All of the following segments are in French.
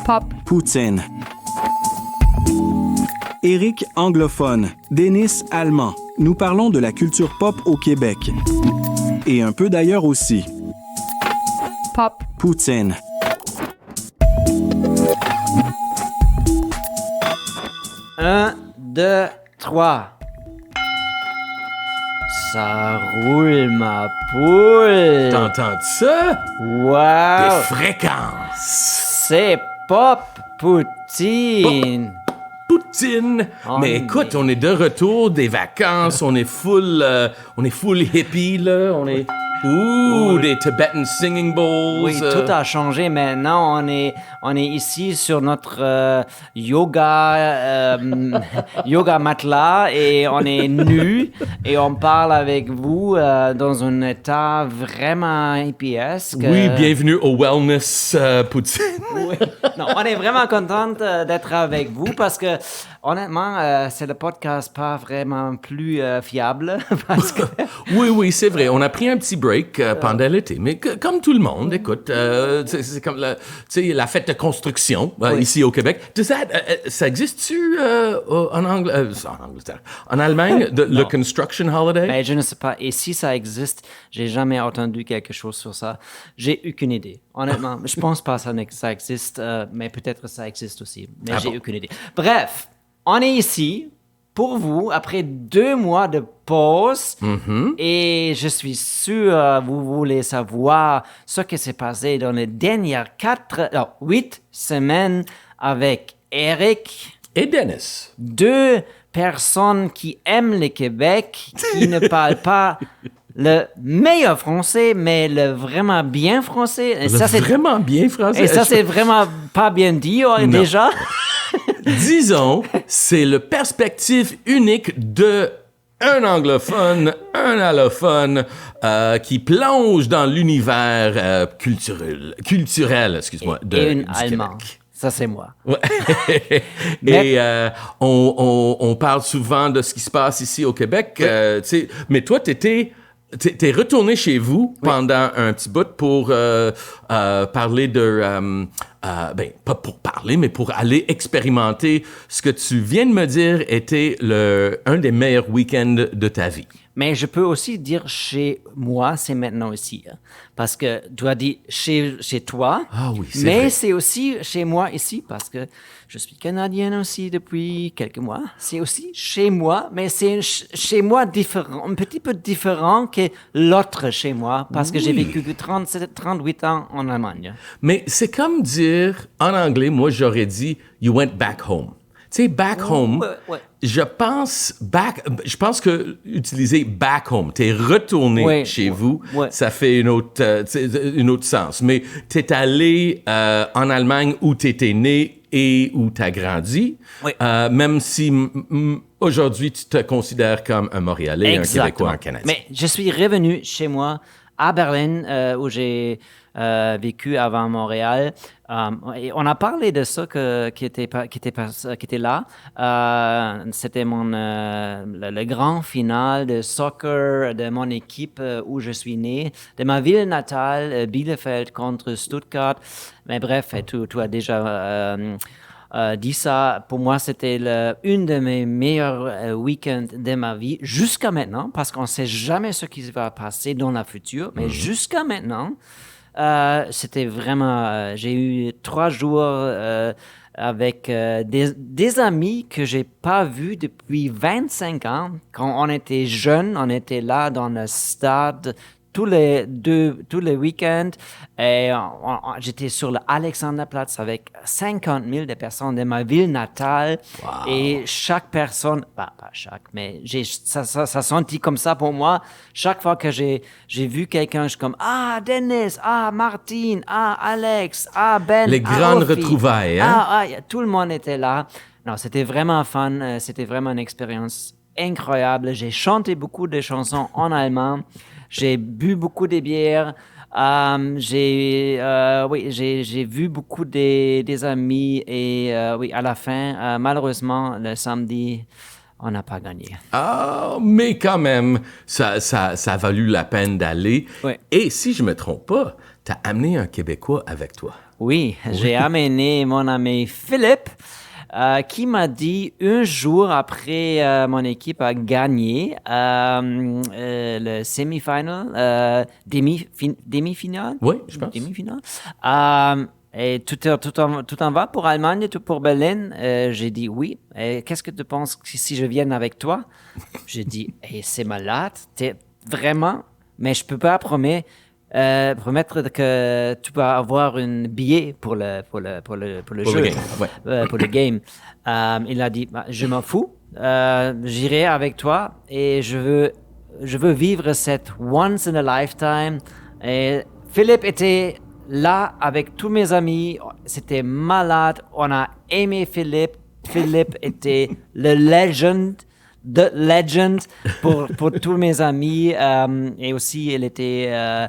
Pop. Poutine. Éric anglophone, Denis allemand. Nous parlons de la culture pop au Québec. Et un peu d'ailleurs aussi. Pop. Poutine. Un, deux, trois. Ça roule, ma poule. T'entends ça? Wow. Des fréquences. C'est Pop Poutine. Poutine. Oh, mais écoute, on est de retour des vacances, on est full hippie, là. Ouh, des Tibetan singing bowls. Oui, tout a changé maintenant. On est ici sur notre yoga matelas et on est nus et on parle avec vous dans un état vraiment hippiesque. Oui, bienvenue au Wellness Poutine. Oui. Non, on est vraiment contente d'être avec vous parce que honnêtement, c'est le podcast pas vraiment plus fiable parce que Oui, c'est vrai. On a pris un petit break pendant l'été, mais comme tout le monde, écoute, c'est comme la fête de construction ici au Québec. Ça existe-tu en Angleterre, en Allemagne, le Construction Holiday? Ben, je ne sais pas. Et si ça existe, j'ai jamais entendu quelque chose sur ça. J'ai aucune idée. Honnêtement, je pense pas que ça existe, mais peut-être ça existe aussi. Mais j'ai aucune idée. Bref, on est ici pour vous après 2 mois de pause et je suis sûr vous voulez savoir ce qui s'est passé dans les dernières 8 semaines avec Éric. Et Dennis. 2 personnes qui aiment le Québec, qui ne parlent pas le meilleur français, mais le vraiment bien français. Et ça, c'est vraiment bien français. Et ça, c'est vraiment pas bien dit déjà. Disons, c'est le perspective unique de un anglophone, un allophone qui plonge dans l'univers culturel, excuse-moi, et du une allemand. Québec. Ça, c'est moi. Ouais. Et on parle souvent de ce qui se passe ici au Québec. Mais toi, t'es retourné chez vous pendant un petit bout pour parler de... pas pour parler, mais pour aller expérimenter ce que tu viens de me dire était un des meilleurs week-ends de ta vie. Mais je peux aussi dire chez moi, c'est maintenant ici. Hein, parce que tu as dit chez toi. Ah oui, c'est mais vrai. c'est aussi chez moi ici parce que je suis canadienne aussi depuis quelques mois. C'est aussi chez moi, mais c'est chez moi différent, un petit peu différent que l'autre chez moi parce que j'ai vécu 38 ans en Allemagne. Mais c'est comme dire, en anglais, moi j'aurais dit « you went back home ». Tu sais, back home, ouais. je pense que utiliser back home, t'es retourné chez vous, ça fait une autre sens. Mais t'es allé en Allemagne où t'étais né et où t'as grandi, même si aujourd'hui tu te considères comme un Montréalais et un Québécois, un Canadien. Mais je suis revenu chez moi à Berlin où j'ai vécu avant Montréal. Et on a parlé de ça qui était là. C'était le grand final de soccer de mon équipe où je suis né, de ma ville natale, Bielefeld contre Stuttgart. Mais bref, tu as déjà dit ça. Pour moi, c'était une de mes meilleurs week-ends de ma vie jusqu'à maintenant, parce qu'on ne sait jamais ce qui va passer dans le futur. Mais jusqu'à maintenant, c'était vraiment... j'ai eu 3 jours avec des amis que j'ai pas vus depuis 25 ans. Quand on était jeunes, on était là dans le stade tous les week-ends. Et j'étais sur le Alexanderplatz avec 50 000 de personnes de ma ville natale. Wow. Et chaque personne, pas chaque, mais ça sentit comme ça pour moi. Chaque fois que j'ai vu quelqu'un, je suis comme, ah, Dennis, ah, Martine, ah, Alex, ah, Ben. Les grandes retrouvailles, hein? Tout le monde était là. Non, c'était vraiment fun. C'était vraiment une expérience incroyable. J'ai chanté beaucoup de chansons en allemand. J'ai bu beaucoup de bières. J'ai vu beaucoup des amis et à la fin, malheureusement, le samedi, on n'a pas gagné. Ah, mais quand même, ça a valu la peine d'aller. Oui. Et si je me trompe pas, tu as amené un Québécois avec toi. Oui, j'ai amené mon ami Philippe, qui m'a dit un jour après mon équipe a gagné le semi-final, demi-finale. Oui, je pense. Demi-finale. Et tout en va pour Allemagne, tout pour Berlin. J'ai dit oui. Et qu'est-ce que tu penses si je vienne avec toi? J'ai dit, c'est malade, vraiment, mais je peux pas promettre que tu vas avoir un billet pour le jeu, Pour le game, ouais. pour le game. Il a dit, je m'en fous, j'irai avec toi et je veux vivre cette once in a lifetime. Et Philippe était là avec tous mes amis, c'était malade, on a aimé Philippe. Philippe était le legend pour tous mes amis, et aussi il était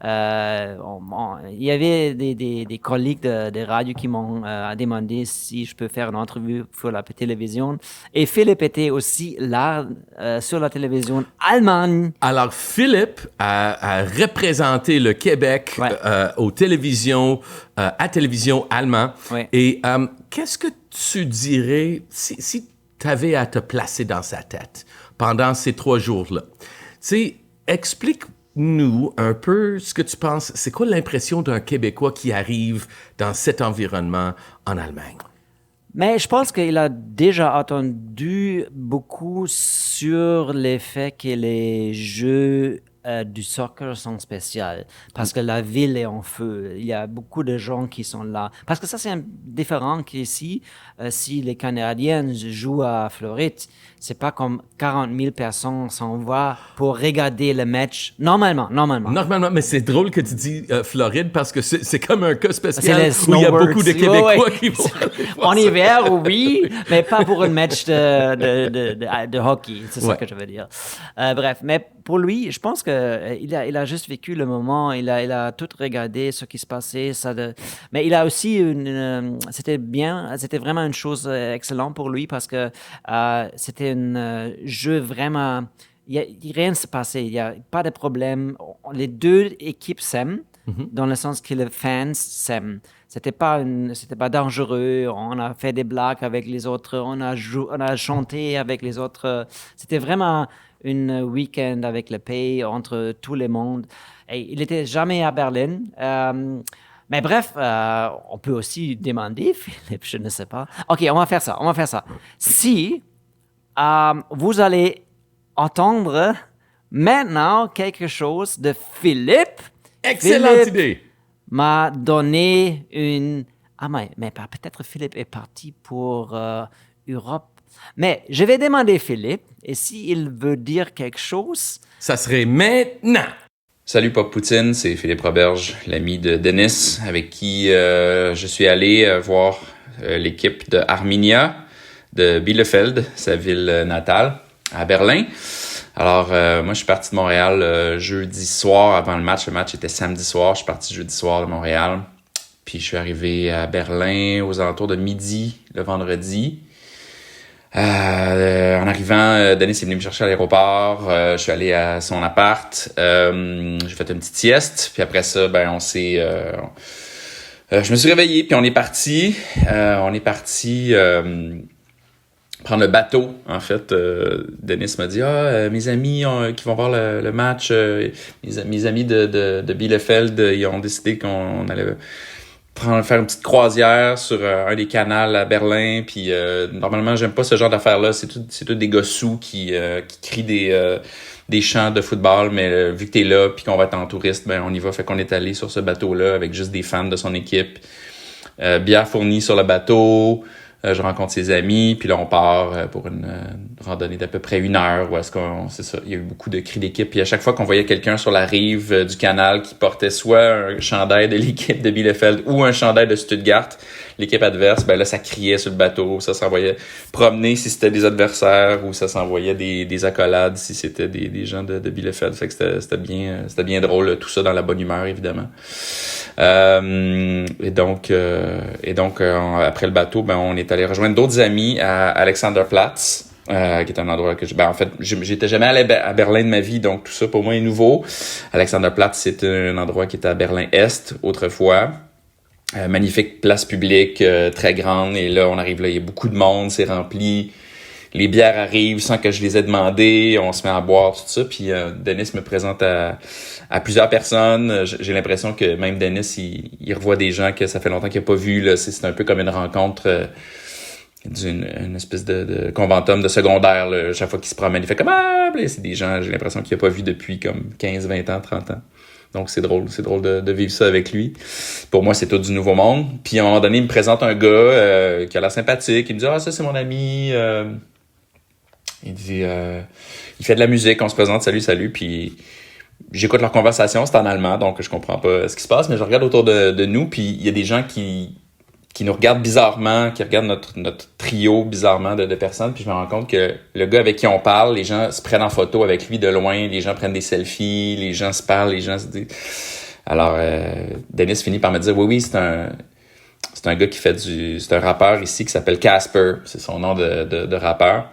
il y avait des collègues de radio qui m'ont demandé si je peux faire une entrevue pour la télévision, et Philippe était aussi là sur la télévision Allemagne. Alors, Philippe a représenté le Québec aux télévisions, à télévision allemand. Ouais. Et qu'est-ce que tu dirais si tu avais à te placer dans sa tête pendant ces 3 jours-là? Tu sais, explique-nous un peu ce que tu penses. C'est quoi l'impression d'un Québécois qui arrive dans cet environnement en Allemagne? Mais je pense qu'il a déjà entendu beaucoup sur le fait que les jeux du soccer sont spéciaux, parce que la ville est en feu. Il y a beaucoup de gens qui sont là. Parce que ça, c'est différent qu'ici. Si les Canadiens jouent à Floride, c'est pas comme 40 000 personnes s'en vont pour regarder le match. Normalement. Normalement, mais c'est drôle que tu dis Floride parce que c'est comme un cas spécial C'est où il y a snowbirds. beaucoup de Québécois Ouais. qui vont aller voir En ça. hiver, oui, mais pas pour un match de hockey. C'est ça que je veux dire. Bref, mais pour lui, je pense qu'il a juste vécu le moment. Il a tout regardé ce qui se passait. Mais il a aussi c'était vraiment une chose excellente pour lui parce que c'était un jeu vraiment. Rien ne se passait. Il n'y a pas de problème. Les deux équipes s'aiment. Dans le sens que les fans s'aiment. C'était pas dangereux. On a fait des blagues avec les autres. On a chanté avec les autres. C'était vraiment un week-end avec le pays entre tout le monde. Et il n'était jamais à Berlin. Mais bref, on peut aussi demander, Philippe, je ne sais pas. OK, on va faire ça. Si vous allez entendre maintenant quelque chose de Philippe. Excellente Philippe idée! m'a donné une... mais peut-être Philippe est parti pour Europe. Mais je vais demander Philippe, et s'il veut dire quelque chose... Ça serait maintenant! Salut Pop Poutine, c'est Philippe Roberge, l'ami de Denis, avec qui je suis allé voir l'équipe de Arminia de Bielefeld, sa ville natale, à Berlin. Alors, moi, je suis parti de Montréal jeudi soir avant le match. Le match était samedi soir. Je suis parti jeudi soir de Montréal. Puis, je suis arrivé à Berlin aux alentours de midi le vendredi. En arrivant, Denis est venu me chercher à l'aéroport. Je suis allé à son appart. J'ai fait une petite sieste. Puis après ça, je me suis réveillé. Puis on est parti. Prendre le bateau, en fait. Denis m'a dit, mes amis qui vont voir le match, mes amis de Bielefeld, ils ont décidé qu'on allait faire une petite croisière sur un des canals à Berlin. Puis normalement, j'aime pas ce genre d'affaires-là. C'est tout des gars sous qui crient des chants de football, mais vu que t'es là puis qu'on va être en touriste, on y va. Fait qu'on est allé sur ce bateau-là avec juste des fans de son équipe. Bière fournie sur le bateau. Je rencontre ses amis, puis là, on part pour une randonnée d'à peu près 1 heure, où c'est ça, il y a eu beaucoup de cris d'équipe. Puis à chaque fois qu'on voyait quelqu'un sur la rive du canal qui portait soit un chandail de l'équipe de Bielefeld ou un chandail de Stuttgart, l'équipe adverse, là, ça criait sur le bateau, ça s'envoyait promener si c'était des adversaires, ou ça s'envoyait des accolades si c'était des gens de Bielefeld. Fait que c'était bien drôle, tout ça dans la bonne humeur, évidemment. Et donc après le bateau, on est allé rejoindre d'autres amis à Alexanderplatz, qui est un endroit que en fait, j'étais jamais allé à Berlin de ma vie, donc tout ça pour moi est nouveau. Alexanderplatz, c'est un endroit qui était à Berlin-Est autrefois. Magnifique place publique, très grande, et là, on arrive là, il y a beaucoup de monde, c'est rempli. Les bières arrivent sans que je les ai demandées, on se met à boire, tout ça, puis Denis me présente à plusieurs personnes. J'ai l'impression que même Denis, il revoit des gens que ça fait longtemps qu'il n'a pas vu, là. C'est un peu comme une rencontre d'une espèce de conventum de secondaire, là. Chaque fois qu'il se promène, il fait comme « Ah! » C'est des gens, j'ai l'impression qu'il n'a pas vu depuis comme 15, 20 ans, 30 ans. Donc, c'est drôle de vivre ça avec lui. Pour moi, c'est tout du nouveau monde. Puis, à un moment donné, il me présente un gars qui a l'air sympathique. Il me dit « Ah, ça, c'est mon ami. Il dit il fait de la musique, on se présente, salut. Puis, j'écoute leur conversation, c'est en allemand, donc je comprends pas ce qui se passe. Mais je regarde autour de nous, puis il y a des gens qui nous regardent bizarrement, qui regardent notre trio bizarrement de personnes, puis je me rends compte que le gars avec qui on parle, les gens se prennent en photo avec lui de loin, les gens prennent des selfies, les gens se parlent, les gens se disent... Alors, Denis finit par me dire, oui, c'est un gars qui fait c'est un rappeur ici qui s'appelle Casper, c'est son nom de rappeur.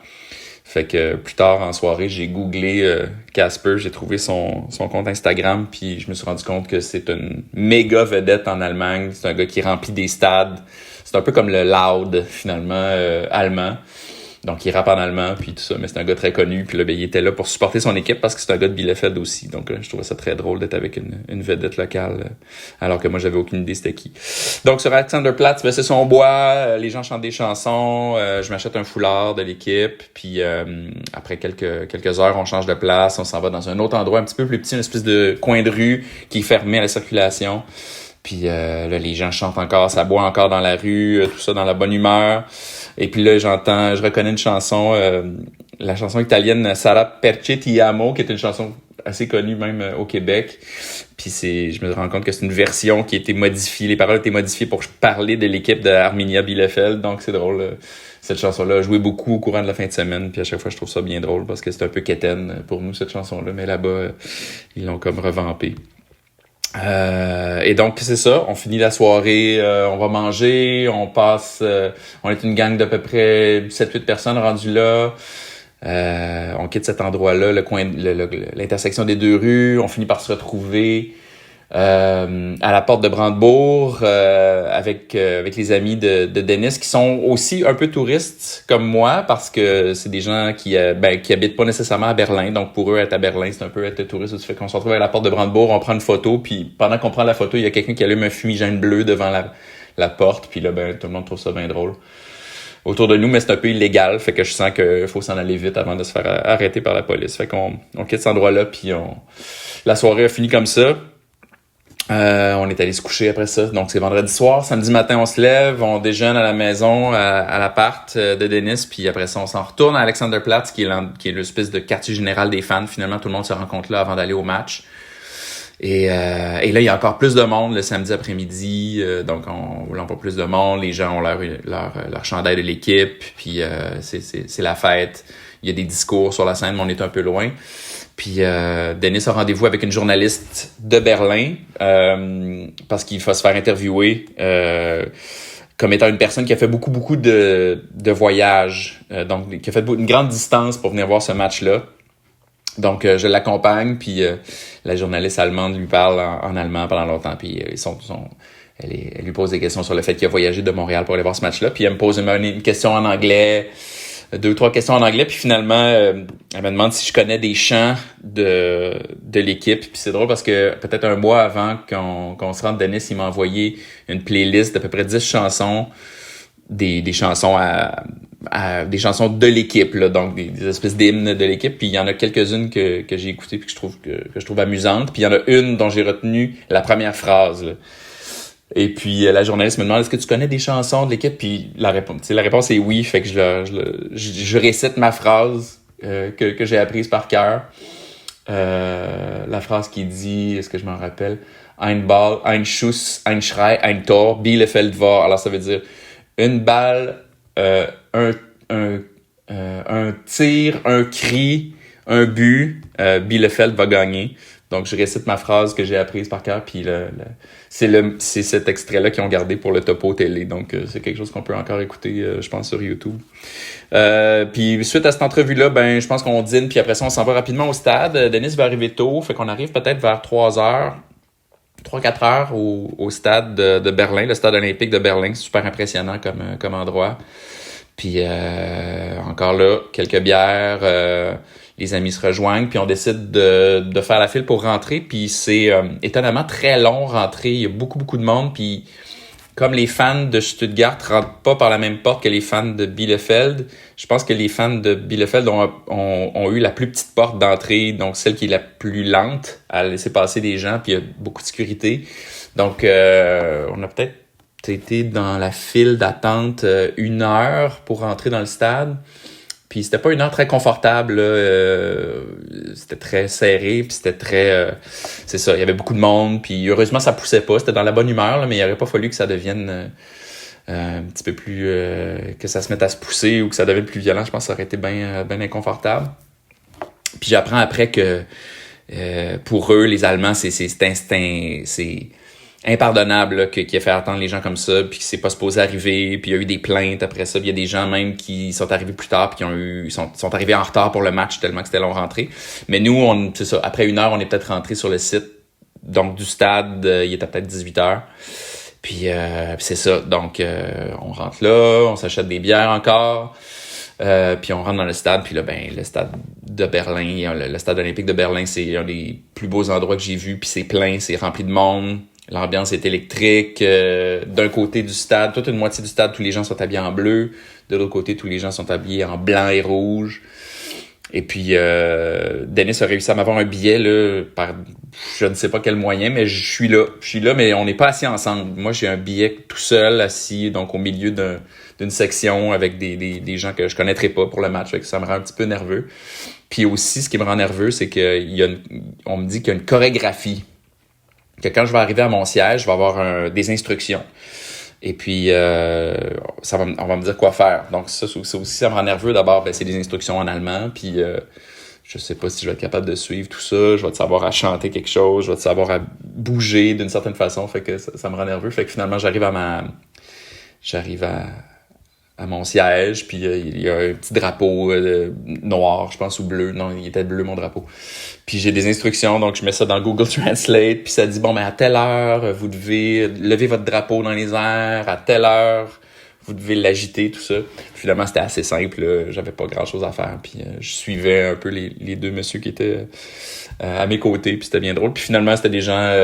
Fait que plus tard en soirée, j'ai googlé Casper, j'ai trouvé son compte Instagram, puis je me suis rendu compte que c'est une méga vedette en Allemagne. C'est un gars qui remplit des stades. C'est un peu comme le Loud, finalement, allemand. Donc, il rappe en allemand, puis tout ça, mais c'est un gars très connu. Puis là, ben, il était là pour supporter son équipe parce que c'est un gars de Bielefeld aussi. Donc, je trouvais ça très drôle d'être avec une vedette locale, alors que moi, j'avais aucune idée c'était qui. Donc, sur Alexanderplatz, ben, c'est son bois, les gens chantent des chansons, je m'achète un foulard de l'équipe, puis après quelques heures, on change de place, on s'en va dans un autre endroit un petit peu plus petit, une espèce de coin de rue qui est fermé à la circulation. Puis là, les gens chantent encore, ça boit encore dans la rue, tout ça dans la bonne humeur. Et puis là, je reconnais une chanson, la chanson italienne Sarà perché ti amo, qui est une chanson assez connue même au Québec. Puis je me rends compte que c'est une version qui a été modifiée, les paroles ont été modifiées pour parler de l'équipe de Arminia Bielefeld. Donc c'est drôle, cette chanson-là a joué beaucoup au courant de la fin de semaine. Puis à chaque fois, je trouve ça bien drôle parce que c'est un peu quétaine pour nous, cette chanson-là. Mais là-bas, ils l'ont comme revampée. Et donc c'est ça, on finit la soirée, on va manger, on est une gang d'à peu près 7-8 personnes rendues là. On quitte cet endroit-là, l'intersection des deux rues, on finit par se retrouver à la porte de Brandebourg avec les amis de Denis qui sont aussi un peu touristes comme moi parce que c'est des gens qui habitent pas nécessairement à Berlin, donc pour eux être à Berlin c'est un peu être touriste. Ça fait qu'on se retrouve à la porte de Brandebourg, on prend une photo, puis pendant qu'on prend la photo il y a quelqu'un qui allume un fumigène bleu devant la porte, puis là tout le monde trouve ça bien drôle autour de nous, mais c'est un peu illégal, fait que je sens qu'il faut s'en aller vite avant de se faire arrêter par la police. Fait qu'on quitte cet endroit-là, puis la soirée a fini comme ça. On est allé se coucher après ça. Donc, c'est vendredi soir. Samedi matin, on se lève, on déjeune à la maison, à l'appart de Denis. Puis après ça, on s'en retourne à Alexanderplatz, qui est l'espèce de quartier général des fans. Finalement, tout le monde se rencontre là avant d'aller au match. Et là, il y a encore plus de monde le samedi après-midi. Donc, on voulait encore plus de monde. Les gens ont leur chandail de l'équipe. Puis, c'est la fête. Il y a des discours sur la scène, mais on est un peu loin. Puis Denis a rendez-vous avec une journaliste de Berlin parce qu'il faut se faire interviewer comme étant une personne qui a fait beaucoup de voyages, donc qui a fait une grande distance pour venir voir ce match-là. Donc je l'accompagne, puis la journaliste allemande lui parle en allemand pendant longtemps, puis elle lui pose des questions sur le fait qu'il a voyagé de Montréal pour aller voir ce match-là, puis elle me pose une question en anglais. 2-3 questions en anglais, puis finalement, elle me demande si je connais des chants de l'équipe. Puis c'est drôle parce que peut-être un mois avant qu'on se rende, Denis, il m'a envoyé une playlist d'à peu près 10 chansons, des chansons des chansons de l'équipe, là, donc des espèces d'hymnes de l'équipe. Puis il y en a quelques-unes que j'ai écoutées puis que je trouve amusantes. Puis il y en a une dont j'ai retenu la première phrase, là. Et puis la journaliste me demande est-ce que tu connais des chansons de l'équipe, puis la réponse est oui, fait que je récite ma phrase que j'ai apprise par cœur, la phrase qui dit, est-ce que je m'en rappelle, ein Ball, ein Schuss, ein Schrei, ein Tor, Bielefeld war. Alors ça veut dire une balle, un tir, un cri, un but, Bielefeld va gagner. Donc, je récite ma phrase que j'ai apprise par cœur, puis c'est cet extrait-là qu'ils ont gardé pour le topo télé. Donc, c'est quelque chose qu'on peut encore écouter, je pense, sur YouTube. Puis, suite à cette entrevue-là, je pense qu'on dîne, puis après ça, on s'en va rapidement au stade. Denis va arriver tôt, fait qu'on arrive peut-être vers 3 4 heures au stade de Berlin, le stade olympique de Berlin. C'est super impressionnant comme endroit. Puis encore là, quelques bières, les amis se rejoignent, puis on décide de faire la file pour rentrer. Puis c'est étonnamment très long rentrer. Il y a beaucoup de monde. Puis comme les fans de Stuttgart rentrent pas par la même porte que les fans de Bielefeld, je pense que les fans de Bielefeld ont eu la plus petite porte d'entrée, donc celle qui est la plus lente à laisser passer des gens, puis il y a beaucoup de sécurité. Donc, on a peut-être été dans la file d'attente 1 heure pour rentrer dans le stade. Puis c'était pas 1 heure très confortable, là. C'était très serré, puis c'était très... c'est ça, il y avait beaucoup de monde, puis heureusement ça poussait pas, c'était dans la bonne humeur, là, mais il aurait pas fallu que ça devienne un petit peu plus... que ça se mette à se pousser ou que ça devienne plus violent. Je pense que ça aurait été bien inconfortable. Puis j'apprends après que pour eux, les Allemands, c'est impardonnable là, qu'il ait fait attendre les gens comme ça, puis que c'est pas supposé arriver, puis il y a eu des plaintes après ça, puis il y a des gens même qui sont arrivés plus tard, puis qui sont arrivés en retard pour le match tellement que c'était long rentré. Mais nous, c'est ça, après 1 heure, on est peut-être rentré sur le site donc du stade, il était peut-être 18h. Puis c'est ça, donc on rentre là, on s'achète des bières encore. Puis on rentre dans le stade, puis là, le stade de Berlin, le stade olympique de Berlin, c'est un des plus beaux endroits que j'ai vus, puis c'est plein, c'est rempli de monde. L'ambiance est électrique. D'un côté du stade, toute une moitié du stade, tous les gens sont habillés en bleu. De l'autre côté, tous les gens sont habillés en blanc et rouge. Et puis, Denis a réussi à m'avoir un billet là, par je ne sais pas quel moyen, mais je suis là, mais on n'est pas assis ensemble. Moi, j'ai un billet tout seul, assis donc au milieu d'une section avec des gens que je connaîtrais pas pour le match. Fait que ça me rend un petit peu nerveux. Puis aussi, ce qui me rend nerveux, c'est qu'on me dit qu'il y a une chorégraphie. Que quand je vais arriver à mon siège, je vais avoir des instructions. Et puis, on va me dire quoi faire. Donc, ça aussi, ça me rend nerveux. D'abord, c'est des instructions en allemand. Puis, je sais pas si je vais être capable de suivre tout ça. Je vais savoir à chanter quelque chose. Je vais savoir à bouger d'une certaine façon. Fait que ça me rend nerveux. Fait que finalement, j'arrive à mon siège, puis il y a un petit drapeau noir, je pense, ou bleu. Non, il était bleu, mon drapeau. Puis j'ai des instructions, donc je mets ça dans Google Translate, puis ça dit, à telle heure, vous devez lever votre drapeau dans les airs, à telle heure, vous devez l'agiter, tout ça. Puis finalement, c'était assez simple, là. J'avais pas grand-chose à faire, puis je suivais un peu les deux messieurs qui étaient à mes côtés, puis c'était bien drôle. Puis finalement, c'était des gens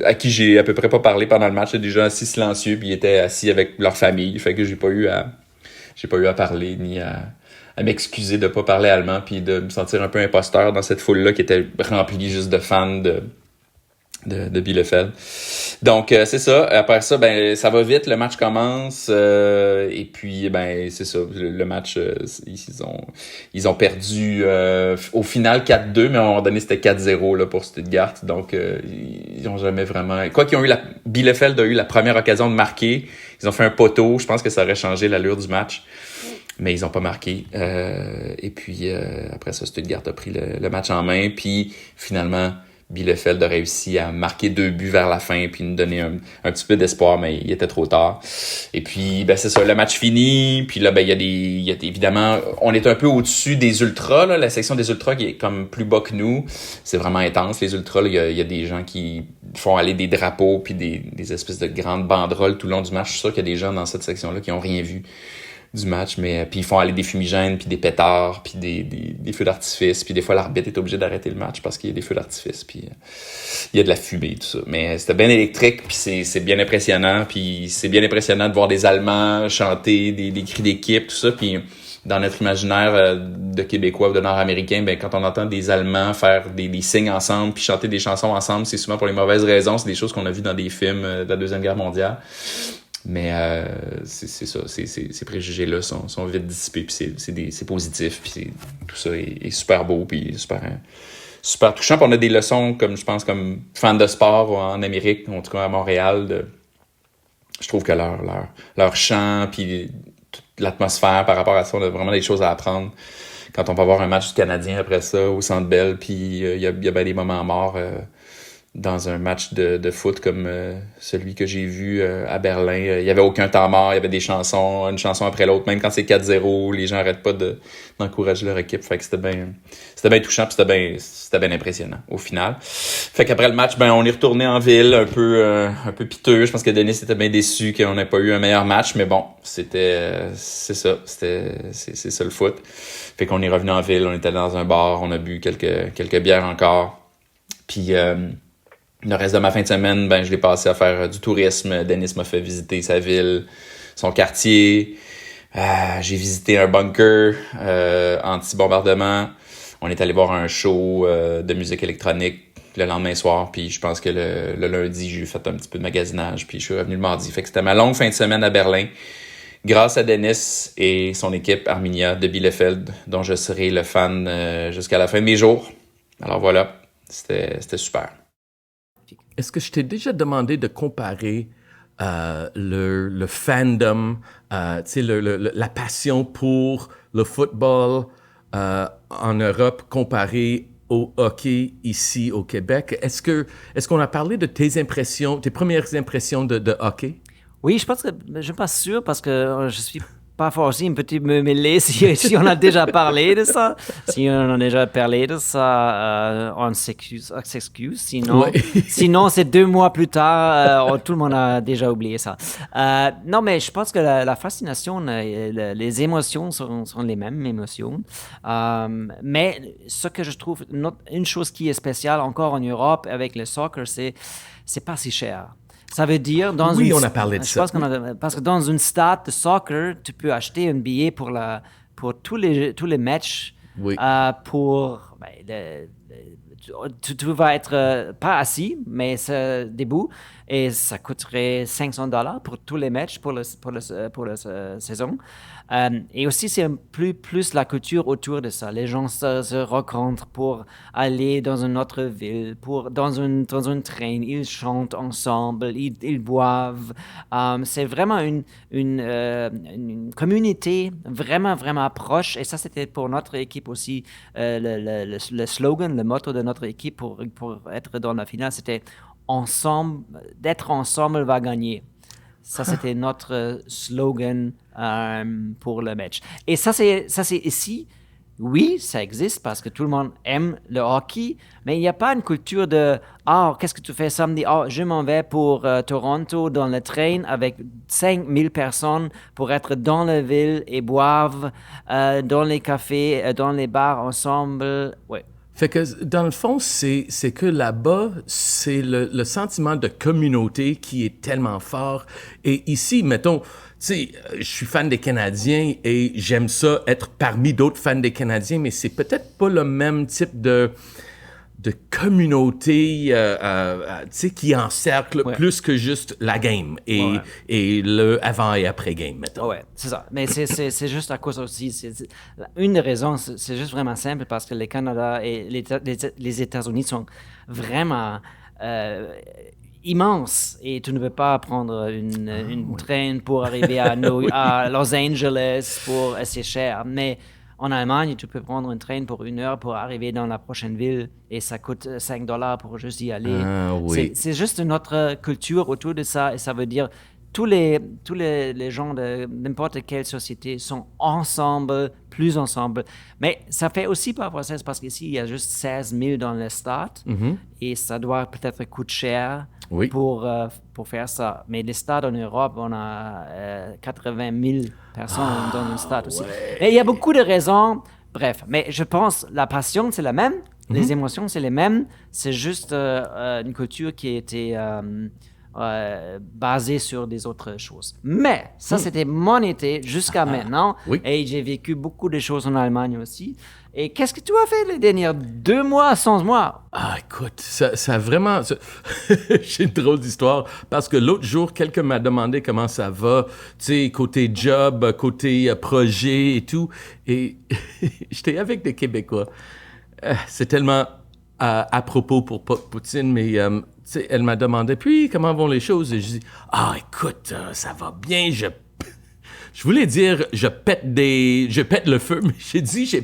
à qui j'ai à peu près pas parlé pendant le match, c'était des gens assez silencieux, puis ils étaient assis avec leur famille, fait que j'ai pas eu à parler ni à m'excuser de pas parler allemand puis de me sentir un peu imposteur dans cette foule-là qui était remplie juste de fans de Bielefeld. Donc, c'est ça. Après ça, ça va vite. Le match commence. Et puis, c'est ça. Le match, ils ont perdu au final 4-2, mais à un moment donné, c'était 4-0 là, pour Stuttgart. Donc, ils ont jamais vraiment... Quoi qu'ils ont eu Bielefeld a eu la première occasion de marquer. Ils ont fait un poteau. Je pense que ça aurait changé l'allure du match. Mais ils ont pas marqué. Et puis, après ça, Stuttgart a pris le match en main. Puis, finalement... Bielefeld a réussi à marquer 2 buts vers la fin puis nous donner un petit peu d'espoir, mais il était trop tard. Et puis, c'est ça, le match fini. Puis là, il y a évidemment, on est un peu au-dessus des ultras, là, la section des ultras qui est comme plus bas que nous. C'est vraiment intense, les ultras. Il y a des gens qui font aller des drapeaux puis des espèces de grandes banderoles tout le long du match. Je suis sûr qu'il y a des gens dans cette section-là qui ont rien vu du match, mais puis ils font aller des fumigènes, puis des pétards, puis des feux d'artifice, puis des fois l'arbitre est obligé d'arrêter le match parce qu'il y a des feux d'artifice, puis il y a de la fumée, tout ça. Mais c'était bien électrique, puis c'est bien impressionnant, puis c'est bien impressionnant de voir des Allemands chanter des cris d'équipe, tout ça, puis dans notre imaginaire de Québécois ou de Nord-Américains, quand on entend des Allemands faire des signes ensemble, puis chanter des chansons ensemble, c'est souvent pour les mauvaises raisons, c'est des choses qu'on a vues dans des films de la Deuxième Guerre mondiale. Mais c'est ça, ces préjugés-là sont vite dissipés, puis c'est positif, puis tout ça est super beau, puis super touchant. Puis on a des leçons, comme je pense, comme fans de sport en Amérique, en tout cas à Montréal, je trouve que leur chant, puis toute l'atmosphère par rapport à ça, on a vraiment des choses à apprendre quand on va voir un match du Canadien après ça au Centre Bell, puis il y a bien des moments morts dans un match de foot comme celui que j'ai vu à Berlin. Il y avait aucun temps mort, il y avait des chansons, une chanson après l'autre. Même quand c'est 4-0, les gens n'arrêtent pas d'encourager leur équipe. Fait que c'était bien touchant, puis c'était bien impressionnant au final. Fait qu'après le match, on est retourné en ville un peu piteux. Je pense que Denis était bien déçu qu'on n'ait pas eu un meilleur match, mais bon, c'est ça le foot. Fait qu'on est revenu en ville, on était dans un bar, on a bu quelques bières encore. Puis le reste de ma fin de semaine, je l'ai passé à faire du tourisme. Denis m'a fait visiter sa ville, son quartier. J'ai visité un bunker anti-bombardement. On est allé voir un show de musique électronique le lendemain soir. Puis je pense que le lundi, j'ai fait un petit peu de magasinage. Puis je suis revenu le mardi. Fait que c'était ma longue fin de semaine à Berlin. Grâce à Denis et son équipe Arminia de Bielefeld, dont je serai le fan jusqu'à la fin de mes jours. Alors voilà, c'était super. Est-ce que je t'ai déjà demandé de comparer le fandom, la passion pour le football en Europe comparé au hockey ici au Québec? Est-ce qu'on a parlé de tes premières impressions de hockey? Oui, je pense que je suis pas sûr parce que je suis pas forcément un petit me mêler si on a déjà parlé de ça. Si on a déjà parlé de ça, on s'excuse. Sinon, c'est 2 mois plus tard, tout le monde a déjà oublié ça. Non, mais je pense que la fascination, les émotions sont les mêmes émotions. Mais ce que je trouve, une chose qui est spéciale encore en Europe avec le soccer, c'est pas si cher. Ça veut dire on a parlé de ça. Parce que dans une stade de soccer, tu peux acheter un billet pour tous les matchs. Oui. Tu vas être pas assis, mais debout, et ça coûterait $500 pour tous les matchs pour la saison. Et aussi, c'est plus la culture autour de ça. Les gens se rencontrent pour aller dans une autre ville, dans un train. Ils chantent ensemble, ils boivent. C'est vraiment une communauté vraiment, vraiment proche. Et ça, c'était pour notre équipe aussi. Le slogan, le motto de notre équipe pour être dans la finale, c'était d'être ensemble va gagner. Ça, c'était notre slogan pour le match. Et ça, c'est ici. Oui, ça existe parce que tout le monde aime le hockey, mais il n'y a pas une culture de « Ah, qu'est-ce que tu fais samedi? Ah, je m'en vais pour Toronto dans le train avec 5000 personnes pour être dans la ville et boire dans les cafés, dans les bars ensemble. » Ouais. Fait que, dans le fond, c'est que là-bas, c'est le sentiment de communauté qui est tellement fort. Et ici, mettons, tu sais, je suis fan des Canadiens et j'aime ça être parmi d'autres fans des Canadiens, mais c'est peut-être pas le même type de communauté, tu sais, qui encercle plus que juste la game et le avant et après game, mettons. Ouais, c'est ça. Mais c'est juste à cause aussi. Une des raisons, c'est juste vraiment simple parce que le Canada et les États-Unis sont vraiment immenses et tu ne peux pas prendre une train pour arriver à Los Angeles c'est cher. Mais en Allemagne, tu peux prendre une train pour 1 heure pour arriver dans la prochaine ville et ça coûte $5 pour juste y aller. Oui. C'est juste notre culture autour de ça et ça veut dire tous les gens de n'importe quelle société sont ensemble, plus ensemble. Mais ça fait aussi parfois sens parce qu'ici, il y a juste 16 000 dans le stade et ça doit peut-être coûter cher pour faire ça. Mais les stades en Europe, on a 80 000 personnes dans un stade aussi. Et il y a beaucoup de raisons. Bref, mais je pense la passion, c'est la même. Les émotions, c'est les mêmes. C'est juste une culture qui a été basée sur des autres choses. Mais ça, c'était mon été jusqu'à maintenant. Et j'ai vécu beaucoup de choses en Allemagne aussi. Et qu'est-ce que tu as fait les derniers 2 mois sans moi? Ah, écoute, ça vraiment... J'ai une drôle d'histoire parce que l'autre jour, quelqu'un m'a demandé comment ça va, tu sais, côté job, côté projet et tout. Et j'étais avec des Québécois. C'est tellement à propos pour Poutine, mais... tu sais, elle m'a demandé, puis, comment vont les choses? Et je dis, ah, écoute, ça va bien, Je voulais dire je pète le feu, mais j'ai dit je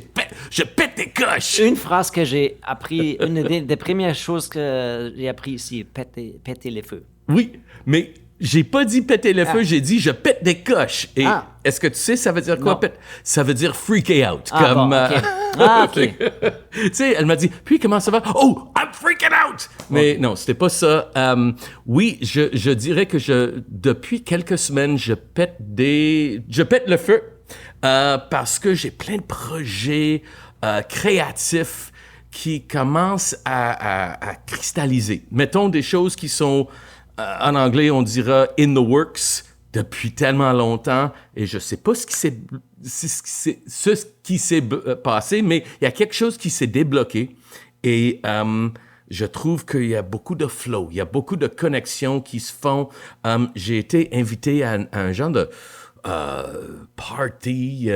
pète des coches. Une phrase que j'ai appris, une des premières choses que j'ai appris ici, péter les feux. Oui, mais j'ai pas dit péter le feu, j'ai dit je pète des coches. Et est-ce que tu sais ça veut dire quoi? Ça veut dire freaker out. OK. Tu sais, elle m'a dit, puis comment ça va? Oh, I'm freaking out! Mais non, c'était pas ça. Oui, je dirais que depuis quelques semaines, je pète le feu parce que j'ai plein de projets créatifs qui commencent à cristalliser. Mettons des choses qui sont, en anglais, on dira « in the works » depuis tellement longtemps, et je sais pas ce qui s'est passé, mais il y a quelque chose qui s'est débloqué, et je trouve qu'il y a beaucoup de flow, il y a beaucoup de connexions qui se font. J'ai été invité à un genre de party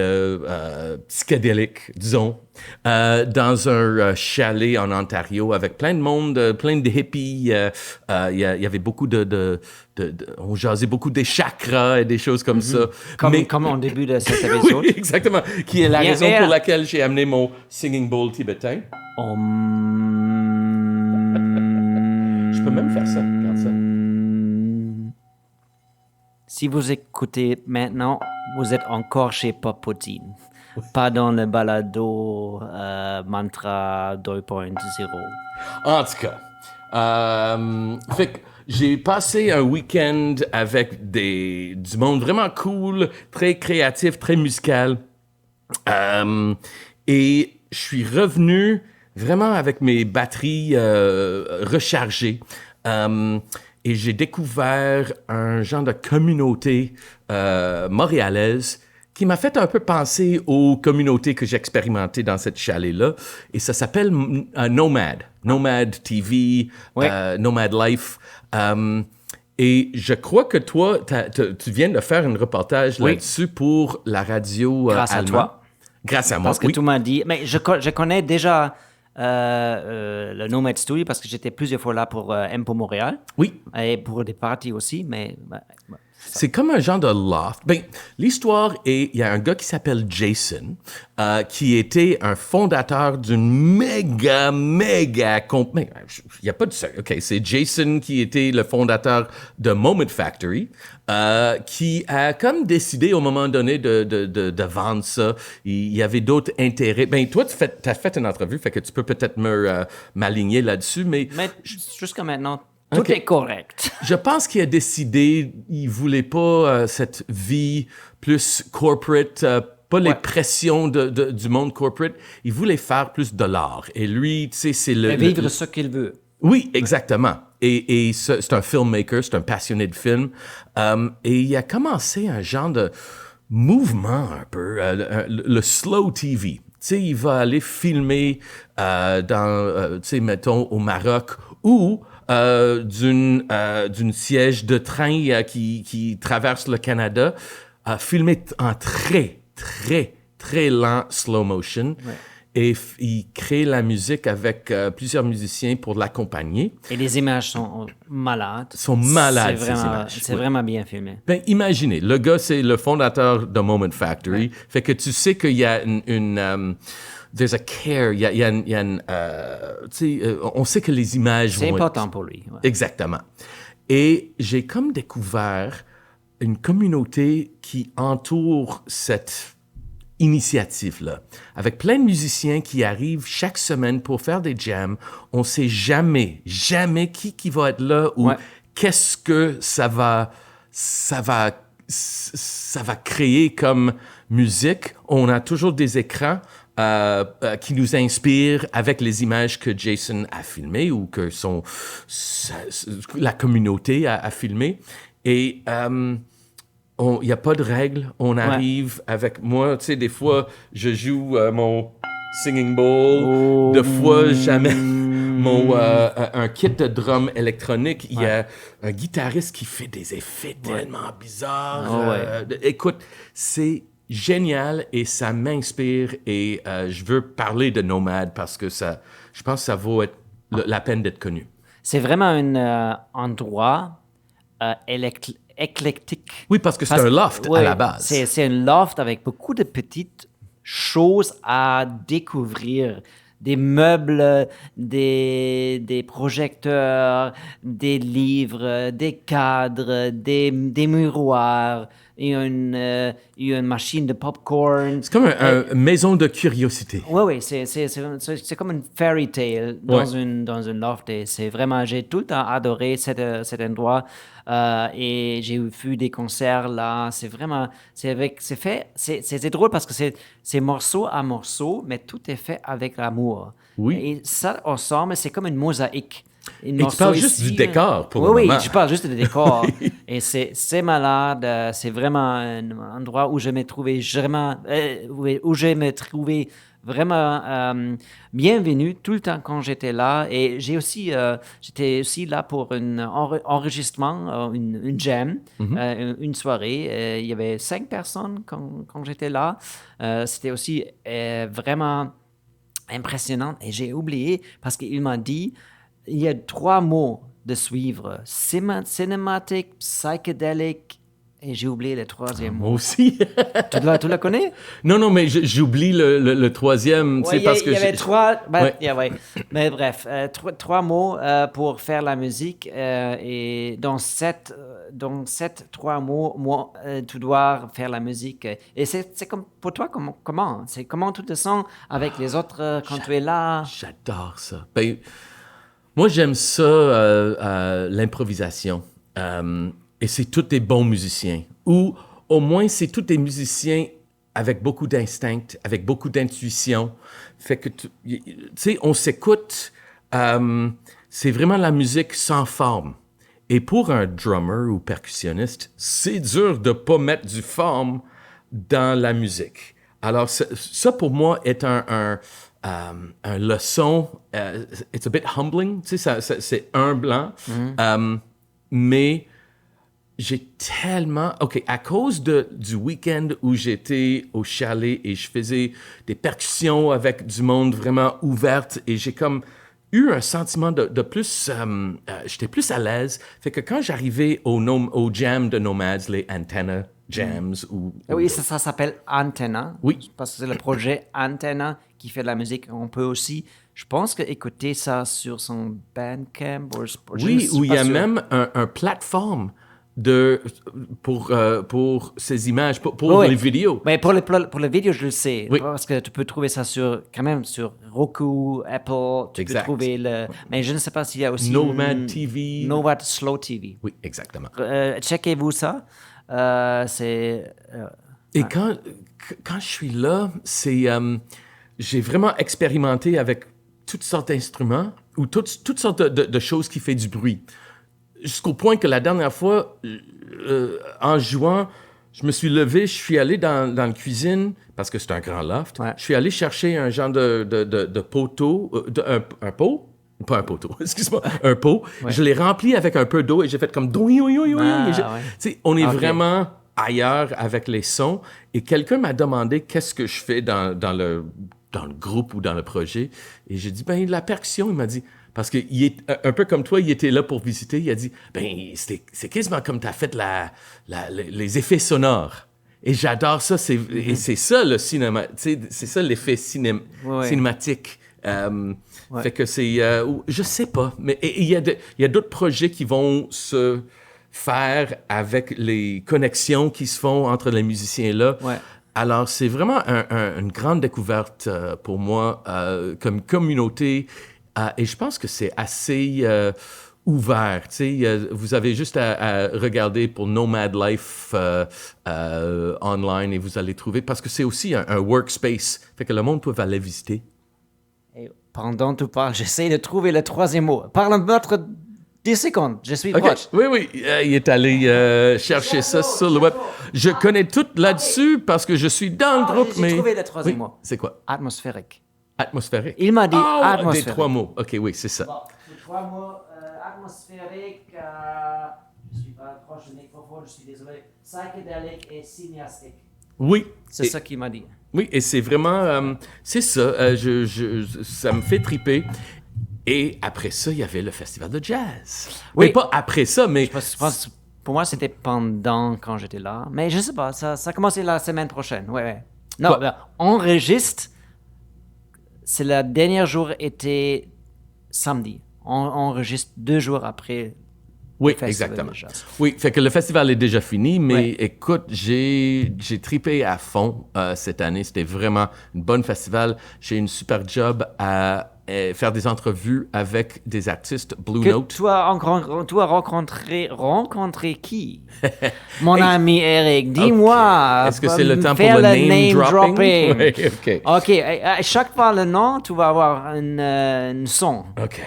psychédélique, disons, dans un chalet en Ontario avec plein de monde, plein de hippies. Il y avait beaucoup on jasait beaucoup des chakras et des choses comme ça. Comme au début de cet épisode. Oui, exactement. Qui est la raison pour laquelle j'ai amené mon singing bowl tibétain. Je peux même faire ça. Regarde ça. Si vous écoutez maintenant, vous êtes encore chez Popotine, pas dans le balado Mantra 2.0. En tout cas, fait que j'ai passé un week-end avec du monde vraiment cool, très créatif, très musical. Et je suis revenu vraiment avec mes batteries rechargées. Et j'ai découvert un genre de communauté montréalaise qui m'a fait un peu penser aux communautés que j'ai expérimentées dans cette chalet-là. Et ça s'appelle Nomad. Nomad TV, Nomad Life. Et je crois que toi, tu viens de faire un reportage là-dessus pour la radio Grâce à toi. Grâce à moi, parce que tu m'as dit... Mais je connais déjà... le Nomad Studio parce que j'étais plusieurs fois là pour Impo Montréal. Oui. Et pour des parties aussi, mais... C'est comme un genre de loft. Ben, l'histoire est, il y a un gars qui s'appelle Jason, qui était un fondateur d'une méga compagnie. Il n'y a pas de ça. OK, c'est Jason qui était le fondateur de Moment Factory, qui a comme décidé au moment donné de vendre ça. Il y avait d'autres intérêts. Ben, toi, tu as fait une entrevue, fait que tu peux peut-être m'aligner là-dessus, mais jusqu'à maintenant, tout est correct. Je pense qu'il a décidé, il voulait pas cette vie plus corporate, pas les pressions du monde corporate. Il voulait faire plus de l'art. Et lui, tu sais, c'est vivre ce qu'il veut. Oui, exactement. Et c'est un filmmaker, c'est un passionné de film. Et il a commencé un genre de mouvement un peu, le slow TV. Tu sais, il va aller filmer tu sais, mettons, au Maroc ou d'une siège de train qui traverse le Canada, filmé en très, très, très lent slow motion. Ouais. Et il crée la musique avec plusieurs musiciens pour l'accompagner. Et les images sont malades. Sont malades, ces images. C'est vraiment bien filmé. Ben, imaginez, le gars, c'est le fondateur de Moment Factory. Ouais. Fait que tu sais qu'il y a there's a care, il y a une on sait que les images c'est important pour lui. Ouais. Exactement. Et j'ai comme découvert une communauté qui entoure cette initiative-là, avec plein de musiciens qui arrivent chaque semaine pour faire des jams. On sait jamais qui va être là ou qu'est-ce que ça va créer comme musique. On a toujours des écrans qui nous inspirent avec les images que Jason a filmées ou que la communauté a filmées. Et il n'y a pas de règles. On arrive avec moi. Tu sais, des fois, je joue mon singing bowl. Des fois, jamais un kit de drum électronique. Il y a un guitariste qui fait des effets tellement bizarres. Écoute, c'est génial et ça m'inspire. Et je veux parler de Nomad parce que je pense que ça vaut la peine d'être connu. C'est vraiment un endroit éclectique. Oui, parce que c'est Parce- un loft ouais, à la base. C'est un loft avec beaucoup de petites choses à découvrir. Des meubles, des projecteurs, des livres, des cadres, des miroirs, et une machine de popcorn. C'est comme une maison de curiosité. Oui, c'est comme une fairy tale dans une loft. Et c'est vraiment, j'ai tout le temps adoré cet endroit. Et j'ai vu des concerts là. C'est vraiment, c'est drôle parce que c'est morceau à morceau, mais tout est fait avec l'amour. Oui. Et ça, ensemble, c'est comme une mosaïque. Et tu parles juste du décor pour le oui, moment. Oui, je parle juste du décor. Et c'est malade. C'est vraiment un endroit où je me trouvais vraiment bienvenu tout le temps quand j'étais là. Et j'étais aussi là pour un enregistrement, une jam, une soirée. Il y avait 5 personnes quand j'étais là. C'était aussi vraiment impressionnant. Et j'ai oublié parce qu'il m'a dit, il y a 3 mots de suivre. Cinématique, psychédélique, et j'ai oublié le 3e Moi mot. aussi. Tu la connais? Non, mais j'oublie le troisième. Ouais, Parce que il y avait 3... Ouais. Mais bref, 3 mots pour faire la musique. Et dans 3 mots, tu dois faire la musique. Et c'est comme pour toi, comment? C'est comment tu te sens avec les autres quand tu es là? J'adore ça. Ben, moi, j'aime ça, l'improvisation. Et c'est tous des bons musiciens. Ou au moins, c'est tous des musiciens avec beaucoup d'instinct, avec beaucoup d'intuition. Fait que, tu sais, on s'écoute. C'est vraiment la musique sans forme. Et pour un drummer ou percussionniste, c'est dur de ne pas mettre du forme dans la musique. Alors, ça pour moi, est un leçon. It's a bit humbling, tu sais, c'est humblant. Mais j'ai tellement... OK, à cause du week-end où j'étais au chalet et je faisais des percussions avec du monde vraiment ouverte et j'ai comme eu un sentiment de plus... j'étais plus à l'aise. Fait que quand j'arrivais au jam de Nomads, les Antenna Jams ou... Oui, ça s'appelle Antenna. Oui. Parce que c'est le projet Antenna qui fait de la musique. On peut aussi, je pense, écouter ça sur son Bandcamp. Oui, où il y a même un plateforme pour ces images, pour les vidéos. Mais pour les vidéos, je le sais. Oui. Parce que tu peux trouver ça quand même sur Roku, Apple. Tu Exact. peux trouver mais je ne sais pas s'il y a aussi Nomad TV. Nomad Slow TV. Oui, exactement. Checkez-vous ça. Et quand je suis là, j'ai vraiment expérimenté avec toutes sortes d'instruments ou toutes sortes de choses qui font du bruit. Jusqu'au point que la dernière fois, en jouant, je me suis levé, je suis allé dans la cuisine, parce que c'est un grand loft. Ouais. Je suis allé chercher un genre de poteau, un pot. Pas un poteau, excuse-moi, un pot. Ouais. Je l'ai rempli avec un peu d'eau et j'ai fait comme... Ouais. Tu sais, on est Ok. vraiment ailleurs avec les sons. Et quelqu'un m'a demandé qu'est-ce que je fais dans le groupe ou dans le projet. Et j'ai dit, ben la percussion, il m'a dit... Parce que un peu comme toi, il était là pour visiter. Il a dit, ben c'est quasiment comme tu as fait les effets sonores. Et j'adore ça. Et c'est ça le cinéma. C'est ça l'effet cinématique. Fait que c'est... je sais pas. Mais il y a d'autres projets qui vont se faire avec les connexions qui se font entre les musiciens là. Ouais. Alors, c'est vraiment une grande découverte pour moi comme communauté. Et je pense que c'est assez ouvert. Tu sais, vous avez juste à regarder pour Nomad Life online et vous allez trouver, parce que c'est aussi un workspace. Fait que le monde peut aller visiter. Et pendant que tu parles, j'essaie de trouver le 3e mot. Parle-moi 10 secondes, je suis OK. proche. Oui. Il est allé chercher ça sur le web. Je connais tout là-dessus parce que je suis dans le groupe, j'ai mais... trouvé le 3e mot. C'est quoi? Atmosphérique. Atmosphérique. Il m'a dit Des atmosphérique. 3 mots. OK, oui, c'est ça. Bon, les 3 mots atmosphérique, je suis pas proche du microphone, je suis désolé, psychédélique et cinéastique. Oui. C'est Et- ça qu'il m'a dit. Oui, et c'est vraiment... c'est ça. Ça me fait triper. Et après ça, il y avait le festival de jazz. Oui. Mais pas après ça, mais... Je pense Pour moi, c'était pendant quand j'étais là. Mais je sais pas, ça a commencé la semaine prochaine. Ouais. Non, Quoi? ben, enregistre, c'est le dernier jour était samedi. On enregistre 2 jours après. Oui, le festival exactement. de jazz. Oui, fait que le festival est déjà fini, mais Ouais. écoute, j'ai tripé à fond cette année. C'était vraiment un bon festival. J'ai eu une super job à faire des entrevues avec des artistes Blue Que Note. tu as rencontré qui? Mon ami Eric, dis-moi. Est-ce que c'est le temps pour faire le name dropping? Oui, OK. OK, à chaque fois le nom, tu vas avoir une son. OK.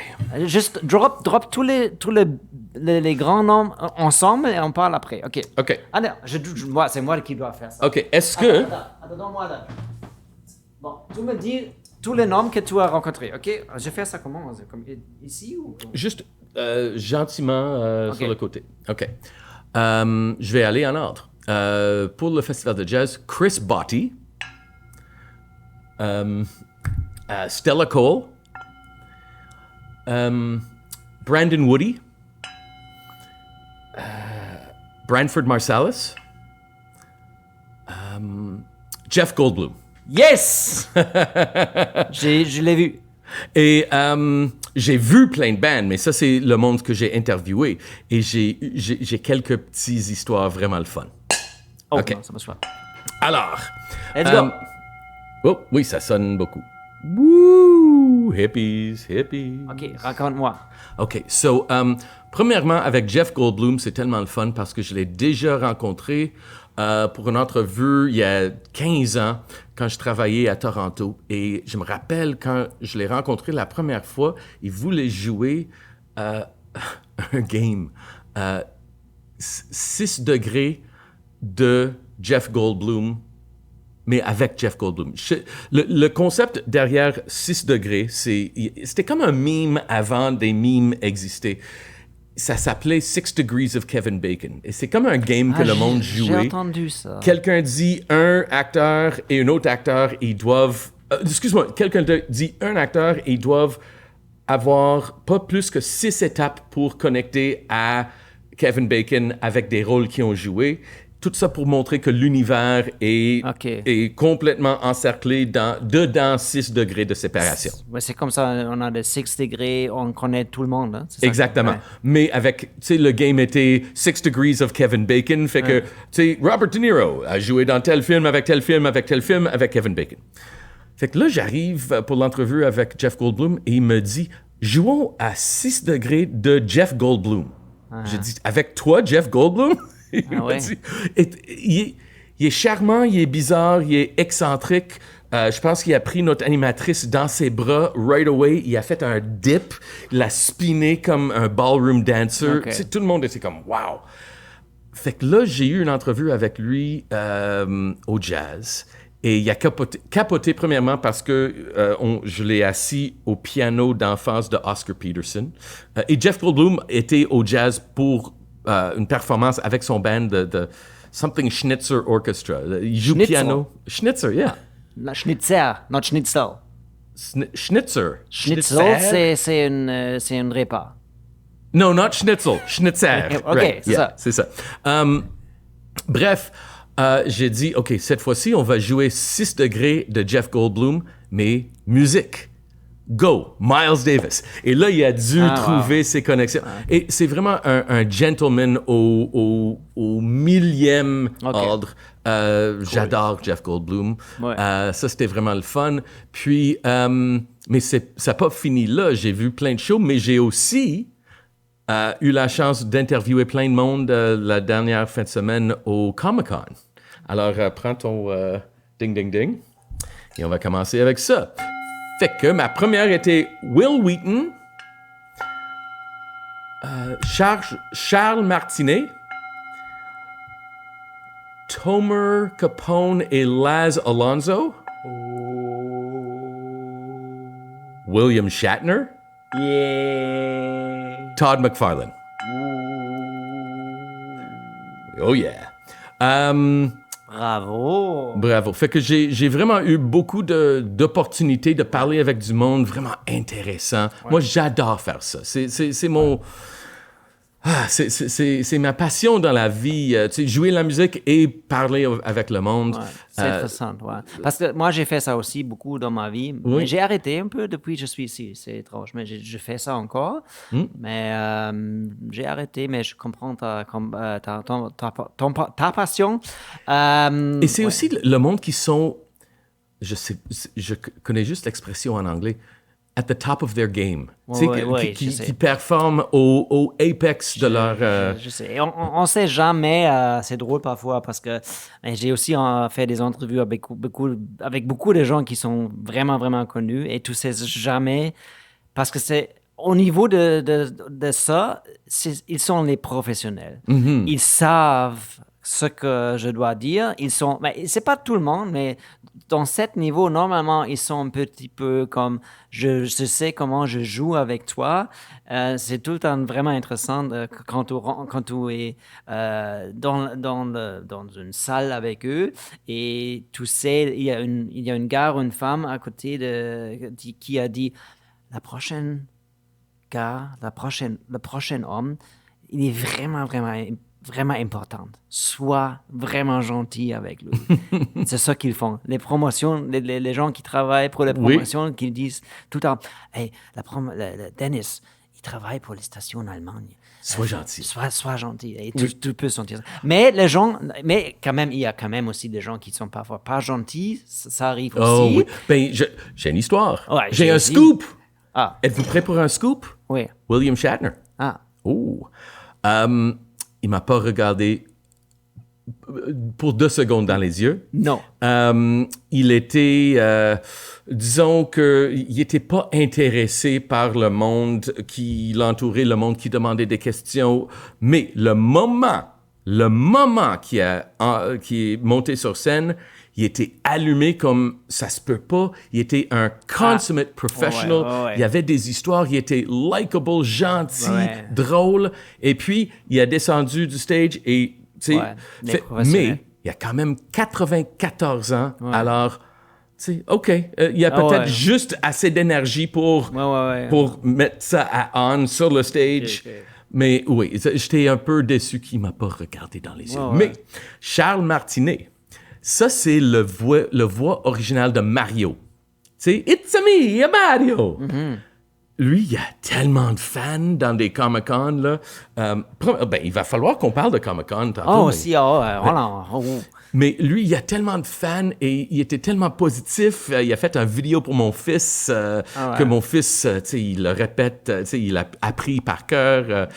Juste drop tous les grands noms ensemble et on parle après. OK. OK. Ah non, moi, c'est moi qui dois faire ça. OK. Est-ce que... Attends, donne-moi là. Bon, tu me dis tous les noms que tu as rencontrés. OK? Je fais ça comment? Comme ici ou... Juste gentiment OK. sur le côté. OK. Je vais aller en ordre. Pour le festival de jazz, Chris Botti, Stella Cole, Brandon Woody, Branford Marsalis, Jeff Goldblum. Yes! Je l'ai vu. Et j'ai vu plein de bands, mais ça, c'est le monde que j'ai interviewé. Et j'ai quelques petites histoires vraiment le fun. Oh, OK. non, ça me soit. Alors... Let's go. Oh, oui, ça sonne beaucoup. Wouh! Hippies. OK, raconte-moi. OK, so, premièrement, avec Jeff Goldblum, c'est tellement le fun parce que je l'ai déjà rencontré pour une entrevue il y a 15 ans quand je travaillais à Toronto. Et je me rappelle quand je l'ai rencontré la première fois, il voulait jouer un game. 6 degrés de Jeff Goldblum, mais avec Jeff Goldblum. Le concept derrière 6 degrés, c'était comme un meme avant des memes existaient. Ça s'appelait 6 Degrees of Kevin Bacon. Et c'est comme un game que le monde J'ai jouait. entendu ça. Quelqu'un dit un acteur et un autre acteur, ils doivent... excuse-moi, quelqu'un dit un acteur et ils doivent avoir pas plus que 6 étapes pour connecter à Kevin Bacon avec des rôles qu'ils ont joués. Tout ça pour montrer que l'univers est, OK. est complètement encerclé dedans 6 degrés de séparation. Ouais, c'est comme ça, on a des 6 degrés, on connaît tout le monde. Hein? C'est ça? Exactement. Ouais. Mais avec, tu sais, le game était 6 Degrees of Kevin Bacon, fait que, tu sais, Robert De Niro a joué dans tel film, avec tel film, avec tel film, avec Kevin Bacon. Fait que là, j'arrive pour l'entrevue avec Jeff Goldblum et il me dit, jouons à 6 degrés de Jeff Goldblum. J'ai dit, avec toi, Jeff Goldblum? Il m'a ouais? dit, il est charmant, il est bizarre, il est excentrique. Je pense qu'il a pris notre animatrice dans ses bras right away. Il a fait un dip, il l'a spiné comme un ballroom dancer. OK. Tu sais, tout le monde était comme « wow ». Fait que là, j'ai eu une entrevue avec lui au jazz. Et il a capoté premièrement parce que je l'ai assis au piano d'en face de Oscar Peterson. Et Jeff Goldblum était au jazz pour une performance avec son band de Something Schnitzer Orchestra. Il joue Schnitzel. piano. Schnitzer, yeah. La schnitzel, not schnitzel. Schnitzer. Schnitzel, c'est un repas. No, not Schnitzel. Schnitzer. OK, Right, c'est yeah, ça. c'est ça. Bref, j'ai dit, OK, cette fois-ci, on va jouer 6 degrés de Jeff Goldblum, mais musique. Go, Miles Davis. Et là, il a dû trouver ses connexions. Et c'est vraiment un gentleman au millième ordre. J'adore Jeff Goldblum. Ouais. Ça, c'était vraiment le fun. Puis, mais ça n'a pas fini là. J'ai vu plein de shows, mais j'ai aussi eu la chance d'interviewer plein de monde la dernière fin de semaine au Comic-Con. Alors, prends ton ding, ding, ding. Et on va commencer avec ça. Fait que ma première était Will Wheaton, Charles Martinet, Tomer Capone et Laz Alonso, William Shatner, Yeah. Todd McFarlane. Oh yeah. Bravo. Bravo. Fait que j'ai vraiment eu beaucoup d'opportunités de parler avec du monde vraiment intéressant. Moi, j'adore faire ça. C'est mon... c'est ma passion dans la vie, tu sais, jouer la musique et parler avec le monde. Ouais, c'est intéressant, ouais. Parce que moi, j'ai fait ça aussi beaucoup dans ma vie. Oui. Mais j'ai arrêté un peu depuis que je suis ici. C'est étrange, mais je fais ça encore. Mais j'ai arrêté, mais je comprends ta passion. Et c'est Ouais. aussi le monde qui sont, je connais juste l'expression en anglais, at the top of their game. Tu sais, je sais. qui performent au apex de leur... Je sais. Et on sait jamais. C'est drôle parfois parce que j'ai aussi fait des entrevues avec beaucoup de gens qui sont vraiment, vraiment connus et tu sais jamais parce que c'est au niveau de ça, ils sont les professionnels. Ils savent ce que je dois dire. Mais c'est pas tout le monde, mais dans ce niveau, normalement, ils sont un petit peu comme je sais comment je joue avec toi. C'est tout le temps vraiment intéressant quand tu es dans une salle avec eux et tu sais, il y a une gare, une femme à côté qui a dit la prochaine gars, le prochain homme, il est vraiment, vraiment, vraiment important. Sois vraiment gentil avec lui. C'est ça qu'ils font. Les promotions, les gens qui travaillent pour les promotions, qui disent tout le temps, hey, Dennis, il travaille pour les stations en Allemagne. Sois gentil. Sois gentil. Et tu peux sentir ça. Mais quand même, il y a quand même aussi des gens qui sont parfois pas gentils. Ça arrive aussi. Oh oui. Ben, j'ai une histoire. Ouais, j'ai un aussi. scoop. Ah, Êtes-vous prêt pour un scoop? oui. William Shatner. Ah, Oh. Il m'a pas regardé pour 2 secondes dans les yeux. non. Il était, disons qu'il n'était pas intéressé par le monde qui l'entourait, le monde qui demandait des questions, mais le moment qui est monté sur scène, il était allumé comme ça se peut pas. Il était un consummate professional. Ouais. Il y avait des histoires. Il était likable, gentil, Ouais. drôle. Et puis, il a descendu du stage et, tu sais, Ouais, des professionnels. mais il a quand même 94 ans. Alors, tu sais, OK, il y a peut-être juste assez d'énergie pour mettre ça à on sur le stage. Ok. Mais oui, j'étais un peu déçu qu'il ne m'a pas regardé dans les yeux. Mais Charles Martinet, ça, c'est le voix original de Mario. Tu sais, It's me, Mario! Lui, il y a tellement de fans dans des Comic-Con, là. Il va falloir qu'on parle de Comic-Con tantôt. Oh, mais- aussi, voilà. mais lui, il y a tellement de fans et il était tellement positif. Il a fait une vidéo pour mon fils, que mon fils, tu sais, il le répète, tu sais, il a appris par cœur.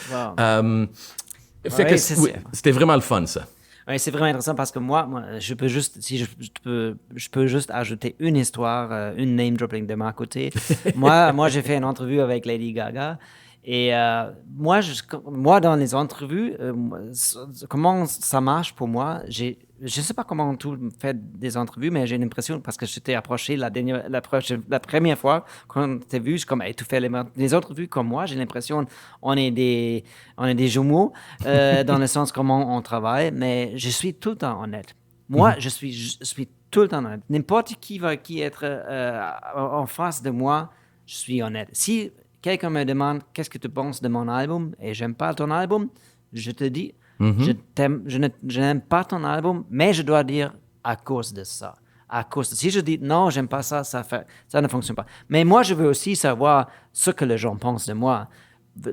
Fait que c'était vraiment le fun, ça. Ouais, c'est vraiment intéressant parce que moi je peux juste, si je peux juste ajouter une histoire, une name dropping de ma côté. moi, j'ai fait une entrevue avec Lady Gaga. Et moi, dans les entrevues, comment ça marche pour moi, je ne sais pas comment tout fait des entrevues, mais j'ai l'impression, parce que je t'ai approché la première fois quand tu t'es vu, je suis comme, hey, tu fais les entrevues comme moi, j'ai l'impression on est des jumeaux dans le sens comment on travaille, mais je suis tout le temps honnête. Moi, je suis tout le temps honnête. N'importe qui être en face de moi, je suis honnête. Si quelqu'un me demande qu'est-ce que tu penses de mon album et j'aime pas ton album, je te dis, je n'aime pas ton album, mais je dois dire à cause de ça. Si je dis non, j'aime pas ça, ça ne fonctionne pas. Mais moi, je veux aussi savoir ce que les gens pensent de moi.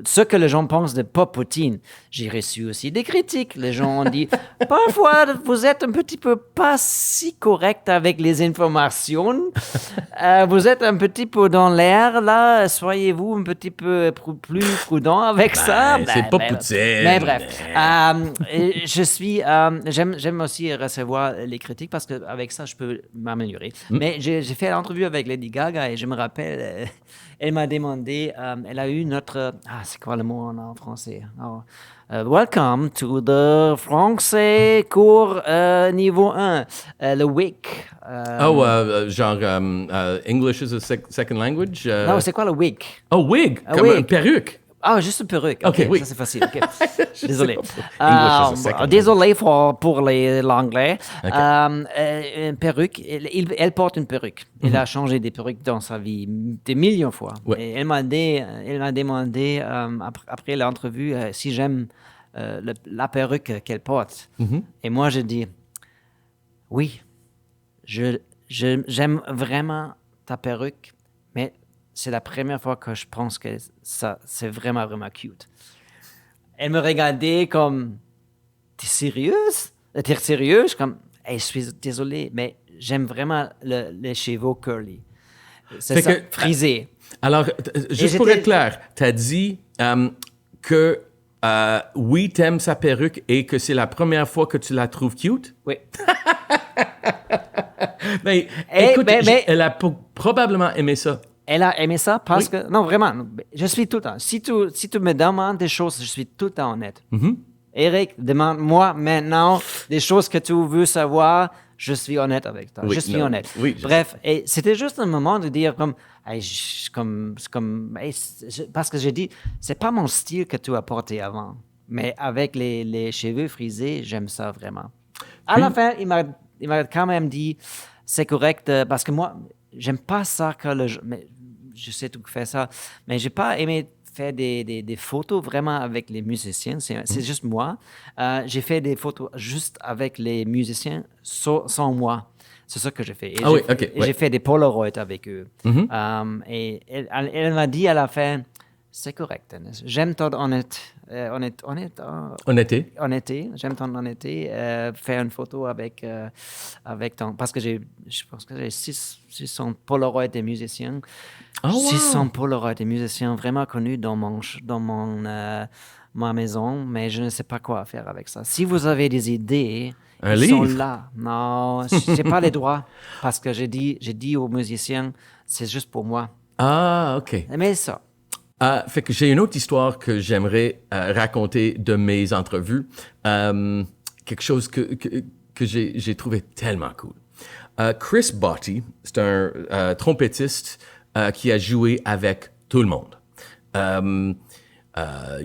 Ce que les gens pensent de Pop Poutine. J'ai reçu aussi des critiques. Les gens ont dit, parfois, vous êtes un petit peu pas si correct avec les informations. Vous êtes un petit peu dans l'air, là. Soyez-vous un petit peu plus prudent avec ça. C'est pas Poutine. Mais bref. J'aime aussi recevoir les critiques parce qu'avec ça, je peux m'améliorer. Mais j'ai fait l'entrevue avec Lady Gaga et je me rappelle, elle m'a demandé, elle a eu notre... c'est quoi le mot en français? Welcome to the français cours niveau 1, le WIC. English is a second language? Non, c'est quoi le WIC? Oh, wig, comme wig. une perruque. Ah, juste une perruque. OK, oui. Ça, c'est facile. OK. Désolé. English is a second Désolé pour l'anglais. Une perruque, elle porte une perruque. Elle a changé des perruques dans sa vie des millions de fois. Ouais. Et elle m'a demandé, après l'entrevue, si j'aime la perruque qu'elle porte. Et moi, je dis, oui, j'aime vraiment ta perruque, mais c'est la première fois que je pense que ça, c'est vraiment, vraiment cute. Elle me regardait comme, t'es sérieuse? T'es sérieuse? Je suis comme, hey, je suis désolé, mais j'aime vraiment les cheveux curly. C'est Fait ça, que- frisé. Alors, juste pour j'étais- être clair, tu as dit que oui, t'aimes sa perruque et que c'est la première fois que tu la trouves cute? Oui. Mais Eh, écoute, mais- elle a probablement aimé ça. Elle a aimé ça parce que... Non, vraiment, je suis tout le temps... Si tu me demandes des choses, je suis tout le temps honnête. Eric, demande-moi maintenant des choses que tu veux savoir. Je suis honnête avec toi. Oui, je suis non, honnête. oui, je Bref, et c'était juste un moment de dire comme... Hey, parce que j'ai dit, c'est pas mon style que tu as porté avant. Mais avec les cheveux frisés, j'aime ça vraiment. À la fin, il m'a quand même dit, c'est correct, parce que moi, j'aime pas ça que mais je sais tout fait ça, mais j'ai pas aimé faire des photos vraiment avec les musiciens, c'est juste moi. J'ai fait des photos juste avec les musiciens sans moi. C'est ça que j'ai fait. Et Ah oui, j'ai- ok, et ouais. j'ai fait des Polaroids avec eux. Et elle m'a dit à la fin, c'est correct, Dennis. J'aime ton honnêteté. J'aime ton honnêteté. Faire une photo avec ton... Parce que je pense que j'ai 600 Polaroids des musiciens. Oh, wow. 600 Polaroids des musiciens vraiment connus dans ma maison, mais je ne sais pas quoi faire avec ça. Si vous avez des idées, Un ils livre? sont là. Non, j'ai pas les droits parce que j'ai dit aux musiciens, c'est juste pour moi. Ah, OK. Mais ça. Fait que j'ai une autre histoire que j'aimerais raconter de mes entrevues. Quelque chose que j'ai trouvé tellement cool. Chris Botti, c'est un trompettiste qui a joué avec tout le monde. Il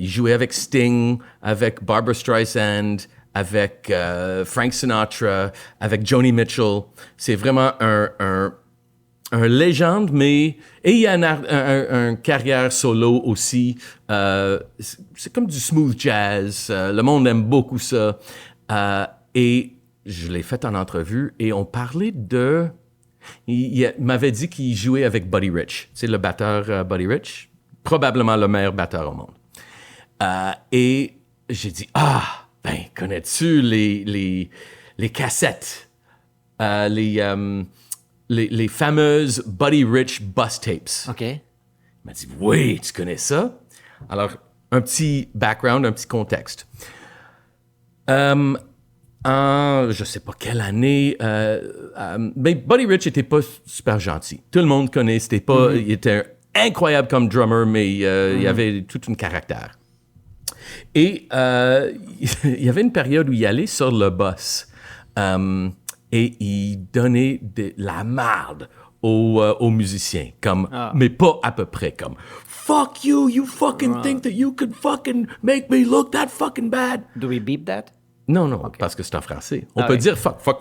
jouait avec Sting, avec Barbra Streisand, avec Frank Sinatra, avec Joni Mitchell. C'est vraiment un légende, mais... Et il y a un carrière solo aussi. C'est comme du smooth jazz. Le monde aime beaucoup ça. Et je l'ai fait en entrevue et on parlait de... Il m'avait dit qu'il jouait avec Buddy Rich. C'est le batteur Buddy Rich. Probablement le meilleur batteur au monde. Et j'ai dit, connais-tu les cassettes? Les fameuses Buddy Rich bus tapes. OK. Il m'a dit, oui, tu connais ça? Alors, un petit background, un petit contexte. En, je sais pas quelle année, mais Buddy Rich était pas super gentil. Tout le monde connaît, il était incroyable comme drummer, mais il avait tout un caractère. Et il y avait une période où il allait sur le bus et il donnait de la marde aux musiciens, mais pas à peu près comme « Fuck you, you fucking think that you could fucking make me look that fucking bad. » Do we beep that? Non, parce que c'est en français. On peut oui. dire fuck. Fuck.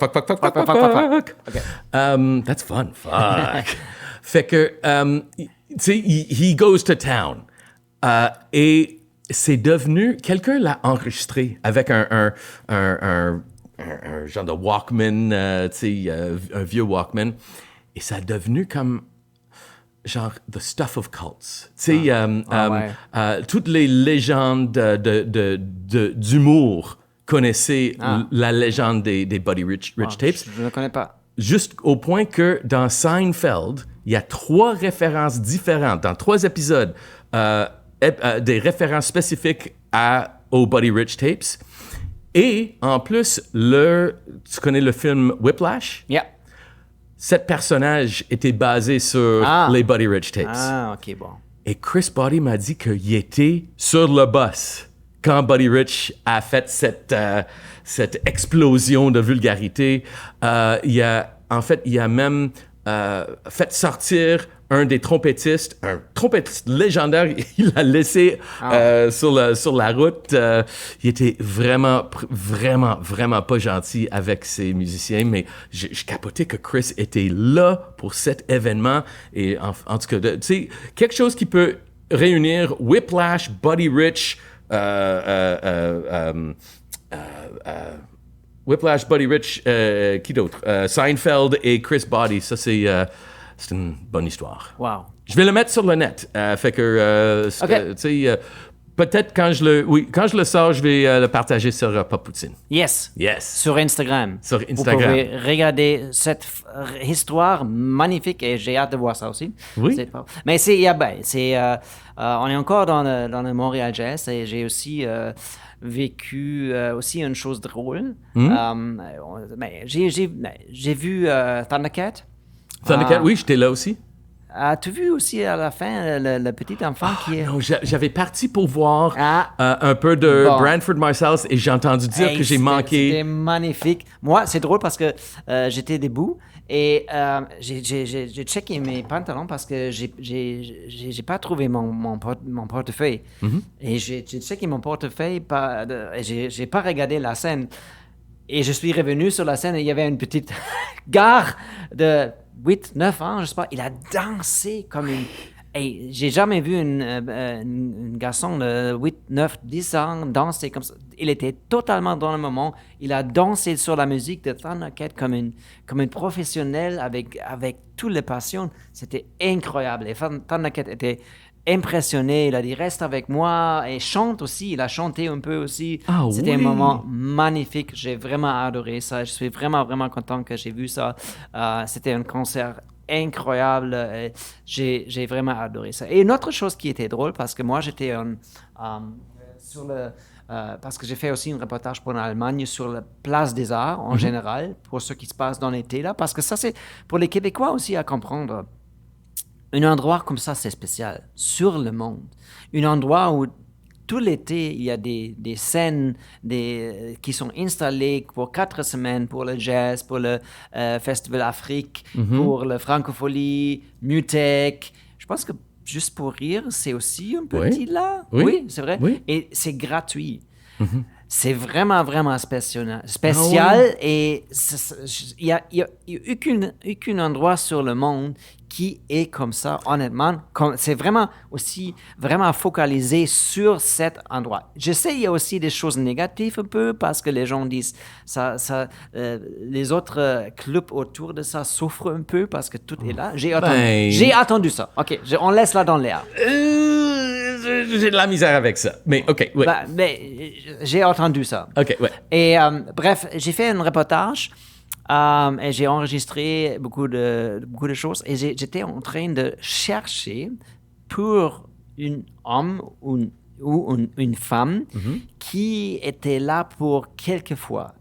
That's fun, fuck. Fait que, tu sais, he goes to town. Et c'est devenu, quelqu'un l'a enregistré avec un genre de Walkman, tu sais, un vieux Walkman. Et ça a devenu comme, genre, the stuff of cults. Tu sais, toutes les légendes d'humour connaissaient la légende des Buddy Rich tapes. Je ne connais pas. Juste au point que dans Seinfeld, il y a 3 références différentes, dans 3 épisodes, des références spécifiques aux Buddy Rich tapes. Et en plus, tu connais le film Whiplash? Yeah. Cet personnage était basé sur les Buddy Rich tapes. Ah, OK, bon. Et Chris Botti m'a dit qu'il était sur le bus quand Buddy Rich a fait cette explosion de vulgarité. Il y a même fait sortir un des trompettistes, un trompettiste légendaire. Il l'a laissé sur la route. Il était vraiment pas gentil avec ses musiciens, mais je capotais que Chris était là pour cet événement. Et en tout cas, tu sais, quelque chose qui peut réunir Whiplash, Buddy Rich, Whiplash, Buddy Rich, qui d'autre? Seinfeld et Chris Body. Ça, c'est une bonne histoire. Wow. Je vais le mettre sur le net. Fait que, tu sais, peut-être quand je le sors, je vais le partager sur Pop Poutine. Yes. Sur Instagram. Sur Vous Instagram. pouvez regarder cette histoire magnifique et j'ai hâte de voir ça aussi. Oui. Mais on est encore dans le Montréal Jazz et j'ai aussi vécu aussi une chose drôle. Mais j'ai vu Thundercat. Thundercat, oui, j'étais là aussi. As-tu vu aussi à la fin le petit enfant qui est... Non, j'avais parti pour voir un peu de Branford Marsalis et j'ai entendu dire que j'ai manqué. C'était magnifique. Moi, c'est drôle parce que j'étais debout et j'ai checké mes pantalons parce que j'ai pas trouvé mon portefeuille. Et j'ai checké mon portefeuille et j'ai pas regardé la scène. Et je suis revenu sur la scène et il y avait une petite gare de 8, 9 ans, je sais pas. Il a dansé comme une... Hey, j'ai jamais vu un garçon de 8, 9, 10 ans danser comme ça. Il était totalement dans le moment. Il a dansé sur la musique de Thundercat comme une professionnelle avec toute la passion. C'était incroyable. Et Thundercat était impressionné. Il a dit « Reste avec moi » et chante aussi. Il a chanté un peu aussi. C'était un moment magnifique. J'ai vraiment adoré ça. Je suis vraiment, vraiment content que j'ai vu ça. C'était un concert incroyable. J'ai vraiment adoré ça. Et une autre chose qui était drôle, parce que moi, j'étais sur le... parce que j'ai fait aussi un reportage pour l'Allemagne sur la place des arts en général, pour ce qui se passe dans l'été là, parce que ça, c'est pour les Québécois aussi à comprendre. Un endroit comme ça, c'est spécial, sur le monde. Un endroit où tout l'été, il y a des scènes qui sont installées pour 4 semaines, pour le jazz, pour le Festival Afrique, pour le Francophonie, Mutech. Je pense que Juste pour rire, c'est aussi un petit là. Oui, c'est vrai. Oui. Et c'est gratuit. C'est vraiment, vraiment spécial. Et il n'y a aucun endroit sur le monde qui est comme ça, honnêtement. C'est vraiment aussi vraiment focalisé sur cet endroit. Je sais, il y a aussi des choses négatives un peu parce que les gens disent les autres clubs autour de ça souffrent un peu parce que tout est là. J'ai attendu ça. OK, on laisse là dans l'air. J'ai de la misère avec ça. Mais OK, oui. Mais j'ai entendu ça. OK, ouais. Et bref, j'ai fait un reportage et j'ai enregistré beaucoup de choses. Et j'étais en train de chercher pour un homme ou une femme qui était là pour quelques fois.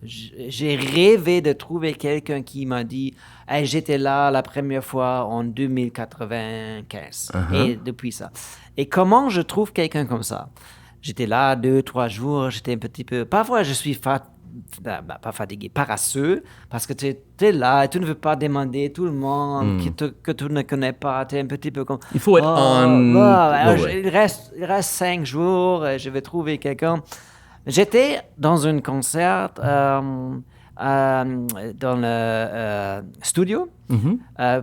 J'ai rêvé de trouver quelqu'un qui m'a dit hey, « J'étais là la première fois en 2095. Et depuis ça. Et comment je trouve quelqu'un comme ça? J'étais là 2-3 jours, j'étais un petit peu... Parfois, je suis pas fatigué, paresseux, parce que tu es là et tu ne veux pas demander tout le monde que tu ne connais pas. Tu es un petit peu comme... Il faut être il reste 5 jours, je vais trouver quelqu'un. J'étais dans un concert dans le studio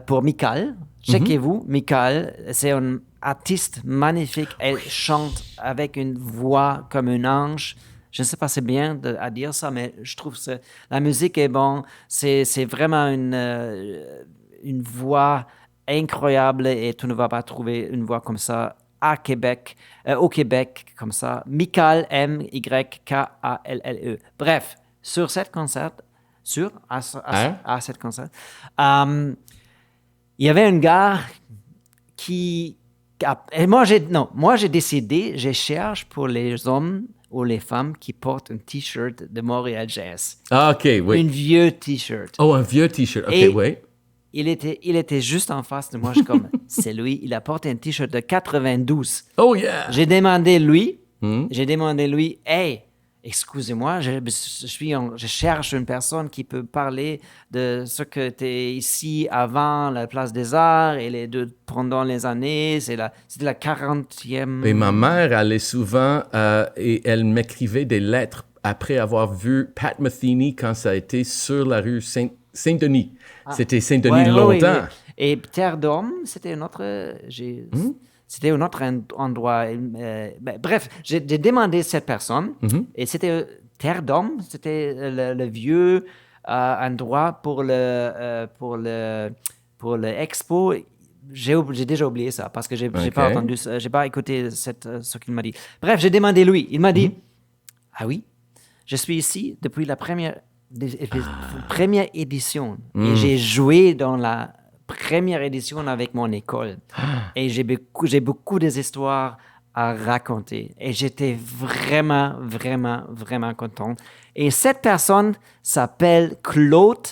pour Michael. Checkez-vous, Michael, c'est un artiste magnifique. Elle chante avec une voix comme un ange. Je ne sais pas si c'est bien à dire ça, mais je trouve que la musique est bonne. C'est vraiment une voix incroyable et tu ne vas pas trouver une voix comme ça au Québec, comme ça. Michael, M-Y-K-A-L-L-E. Bref, sur cette concert, cette concert, il y avait un gars et moi j'ai décidé, je cherche pour les hommes ou les femmes qui portent un T-shirt de Montréal Jazz. Ah, OK, oui. Un vieux T-shirt. Oh, un vieux T-shirt. OK, et oui. Il était juste en face de moi. Je suis comme, c'est lui. Il a porté un T-shirt de 92. Oh, yeah. J'ai demandé lui, hey, excusez-moi, je cherche une personne qui peut parler de ce que était ici avant la place des Arts et pendant les années. C'était la 40e. Et ma mère allait souvent et elle m'écrivait des lettres après avoir vu Pat Metheny quand ça a été sur la rue Saint-Denis. C'était Saint-Denis longtemps. Oui. Et Terre d'Homme, c'était un autre... C'était un autre endroit. Bref, j'ai demandé cette personne et c'était Terre d'Homme, c'était le vieux endroit pour l'expo. J'ai déjà oublié ça parce que j'ai pas entendu, j'ai pas écouté ce qu'il m'a dit. Bref, j'ai demandé lui. Il m'a dit, ah oui, je suis ici depuis la première édition et j'ai joué dans la première édition avec mon école. Et j'ai beaucoup d'histoires à raconter. Et j'étais vraiment, vraiment, vraiment content. Et cette personne s'appelle Claude.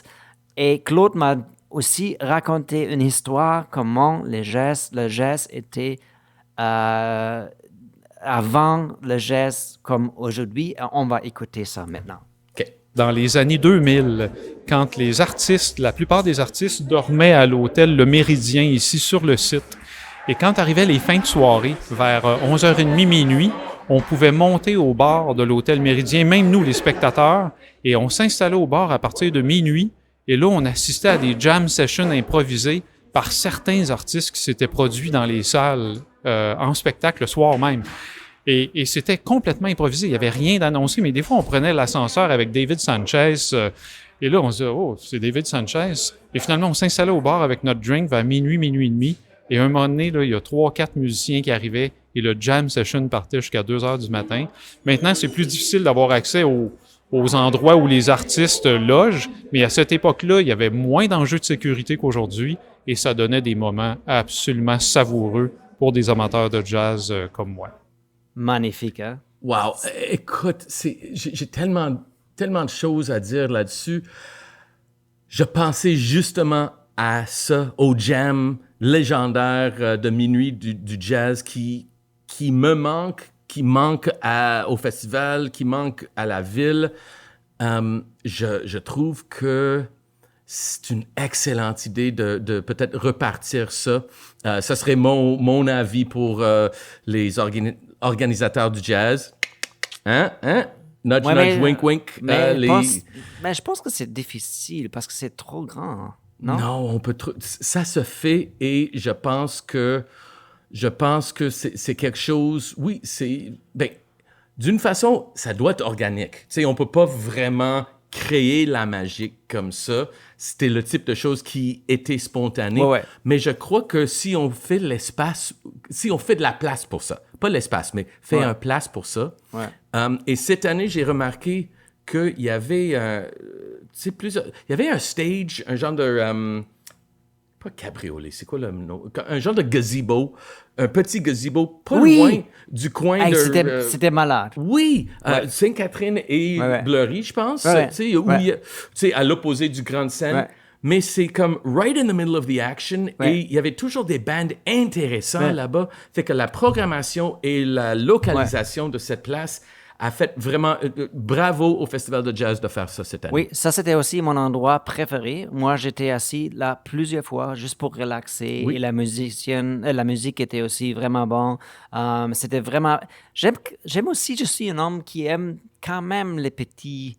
Et Claude m'a aussi raconté une histoire, comment le jazz était avant le jazz comme aujourd'hui. On va écouter ça maintenant. Dans les années 2000, quand la plupart des artistes dormaient à l'hôtel Le Méridien, ici sur le site, et quand arrivaient les fins de soirée, vers 11h30, minuit, on pouvait monter au bar de l'hôtel Méridien, même nous, les spectateurs, et on s'installait au bar à partir de minuit, et là, on assistait à des jam sessions improvisées par certains artistes qui s'étaient produits dans les salles en spectacle le soir même. Et c'était complètement improvisé. Il n'y avait rien d'annoncé, mais des fois, on prenait l'ascenseur avec David Sanchez. Et là, on se disait, oh, c'est David Sanchez. Et finalement, on s'installait au bar avec notre drink vers minuit et demi. Et à un moment donné, là, il y a 3-4 musiciens qui arrivaient et le jam session partait jusqu'à 2 heures du matin. Maintenant, c'est plus difficile d'avoir accès aux endroits où les artistes logent. Mais à cette époque-là, il y avait moins d'enjeux de sécurité qu'aujourd'hui. Et ça donnait des moments absolument savoureux pour des amateurs de jazz comme moi. Magnifique, hein? Wow! Écoute, j'ai tellement de choses à dire là-dessus. Je pensais justement à ça, au jam légendaire de minuit du jazz qui me manque, qui manque au festival, qui manque à la ville. Je trouve que c'est une excellente idée de peut-être repartir ça. Ça serait mon avis pour les organisateurs du jazz. Hein? Nudge, nudge, wink, wink. Mais je pense que c'est difficile parce que c'est trop grand. Non, on peut ça se fait et je pense que c'est quelque chose. Oui, d'une façon, ça doit être organique. Tu sais, on peut pas vraiment créer la magie comme ça. C'était le type de choses qui était spontané. Ouais. Mais je crois que si on fait de la place pour ça, pas l'espace, mais fait un place pour ça. Ouais. Et cette année, j'ai remarqué qu'il y avait il y avait un stage, un genre de pas cabriolet, c'est quoi le nom? Un genre de gazebo, un petit gazebo pas loin du coin de... C'était malade. Oui, Sainte-Catherine et Bleury, je pense, à l'opposé du Grande Scène. Ouais. Mais c'est comme right in the middle of the action et il y avait toujours des bands intéressants là-bas. Fait que la programmation et la localisation de cette place a fait vraiment bravo au Festival de jazz de faire ça cette année. Oui, ça c'était aussi mon endroit préféré. Moi, j'étais assis là plusieurs fois juste pour relaxer. Oui. Et la musique était aussi vraiment bonne. C'était vraiment... J'aime aussi, je suis un homme qui aime quand même les petits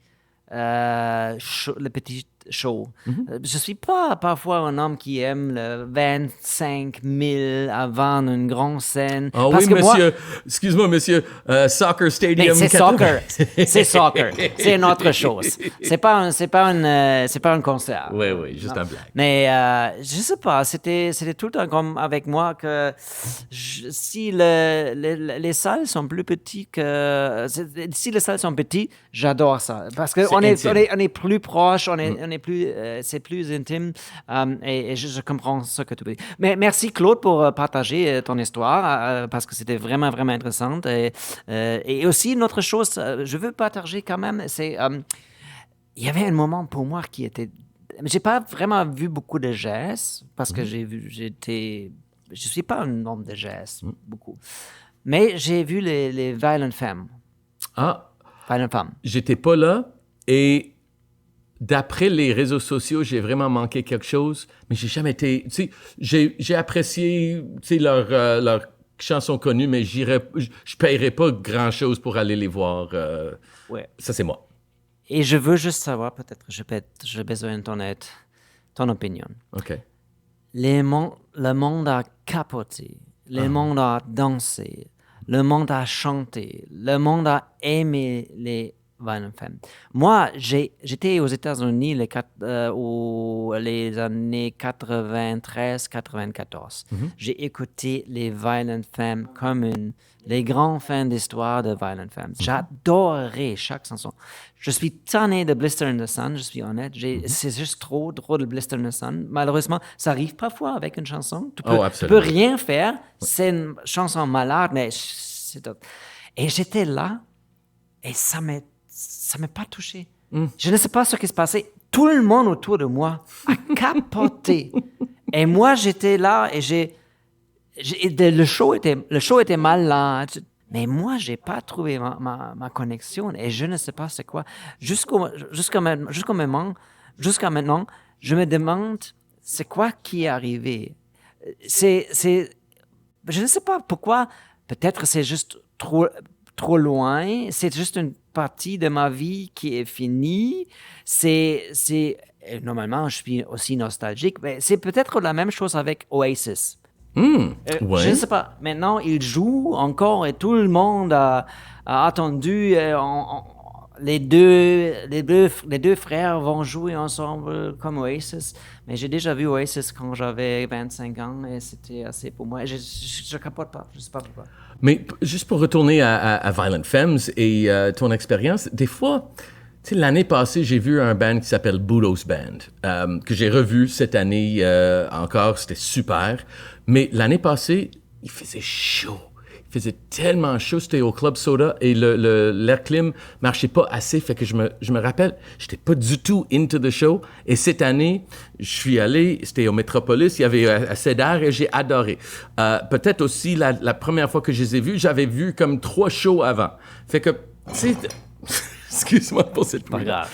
shows. Mm-hmm. Je suis pas parfois un homme qui aime le 25 000 avant une grande scène. Ah oui, monsieur. Excuse-moi, monsieur. Soccer Stadium. Mais c'est soccer. C'est soccer. C'est une autre chose. C'est pas un concert. Oui, juste un blague. Mais je sais pas. C'était tout le temps comme avec moi que si les salles sont plus petites si les salles sont petites, j'adore ça parce que on est plus proche, on est plus, c'est plus intime et je comprends ce que tu veux dire. Mais merci Claude pour partager ton histoire parce que c'était vraiment, vraiment intéressant. Et aussi, une autre chose, je veux partager quand même, c'est il y avait un moment pour moi qui était... J'ai pas vraiment vu beaucoup de jazz parce que je suis pas un homme de jazz, beaucoup. Mais j'ai vu les Violent Femmes. Ah! Violent Femmes. J'étais pas là et d'après les réseaux sociaux, j'ai vraiment manqué quelque chose, mais j'ai jamais été... Tu sais, j'ai apprécié, tu sais, leurs chansons connues, mais je paierais pas grand-chose pour aller les voir. Ouais. Ça, c'est moi. Et je veux juste savoir, peut-être, j'ai besoin de ton aide, ton opinion. OK. Le monde a capoté, le monde a dansé, le monde a chanté, le monde a aimé les Violent Femmes. Moi, j'étais aux États-Unis les années 93-94. J'ai écouté les Violent Femmes comme les grands fans d'histoire de Violent Femmes. J'adorais chaque chanson. Je suis tanné de Blister in the Sun, je suis honnête. C'est juste trop drôle de Blister in the Sun. Malheureusement, ça arrive parfois avec une chanson. Tu peux rien faire. C'est une chanson malade, mais c'est tout. Et j'étais là et ça m'a pas touché. Je ne sais pas ce qui se passait. Tout le monde autour de moi a capoté. Et moi, j'étais là et le show était malade. Mais moi, j'ai pas trouvé ma connexion et je ne sais pas c'est quoi. Jusqu'à maintenant, je me demande c'est quoi qui est arrivé. Je ne sais pas pourquoi. Peut-être c'est juste trop loin. C'est juste une partie de ma vie qui est finie. Normalement, je suis aussi nostalgique, mais c'est peut-être la même chose avec Oasis. Ouais. Je ne sais pas. Maintenant, ils jouent encore et tout le monde a attendu. Les deux frères vont jouer ensemble comme Oasis. Mais j'ai déjà vu Oasis quand j'avais 25 ans et c'était assez pour moi. Je capote pas. Je ne sais pas pourquoi. Mais juste pour retourner à Violent Femmes et ton expérience, des fois, tu sais, l'année passée, j'ai vu un band qui s'appelle Budos Band, que j'ai revu cette année encore, c'était super. Mais l'année passée, il faisait chaud. Il faisait tellement chaud, c'était au Club Soda et l'air clim marchait pas assez, fait que je me rappelle, j'étais pas du tout into the show. Et cette année, je suis allé, c'était au Metropolis, il y avait assez d'air et j'ai adoré. Peut-être aussi, la première fois que je les ai vus, j'avais vu comme 3 shows avant. Fait que, tu sais, excuse-moi pour cette Pas grave.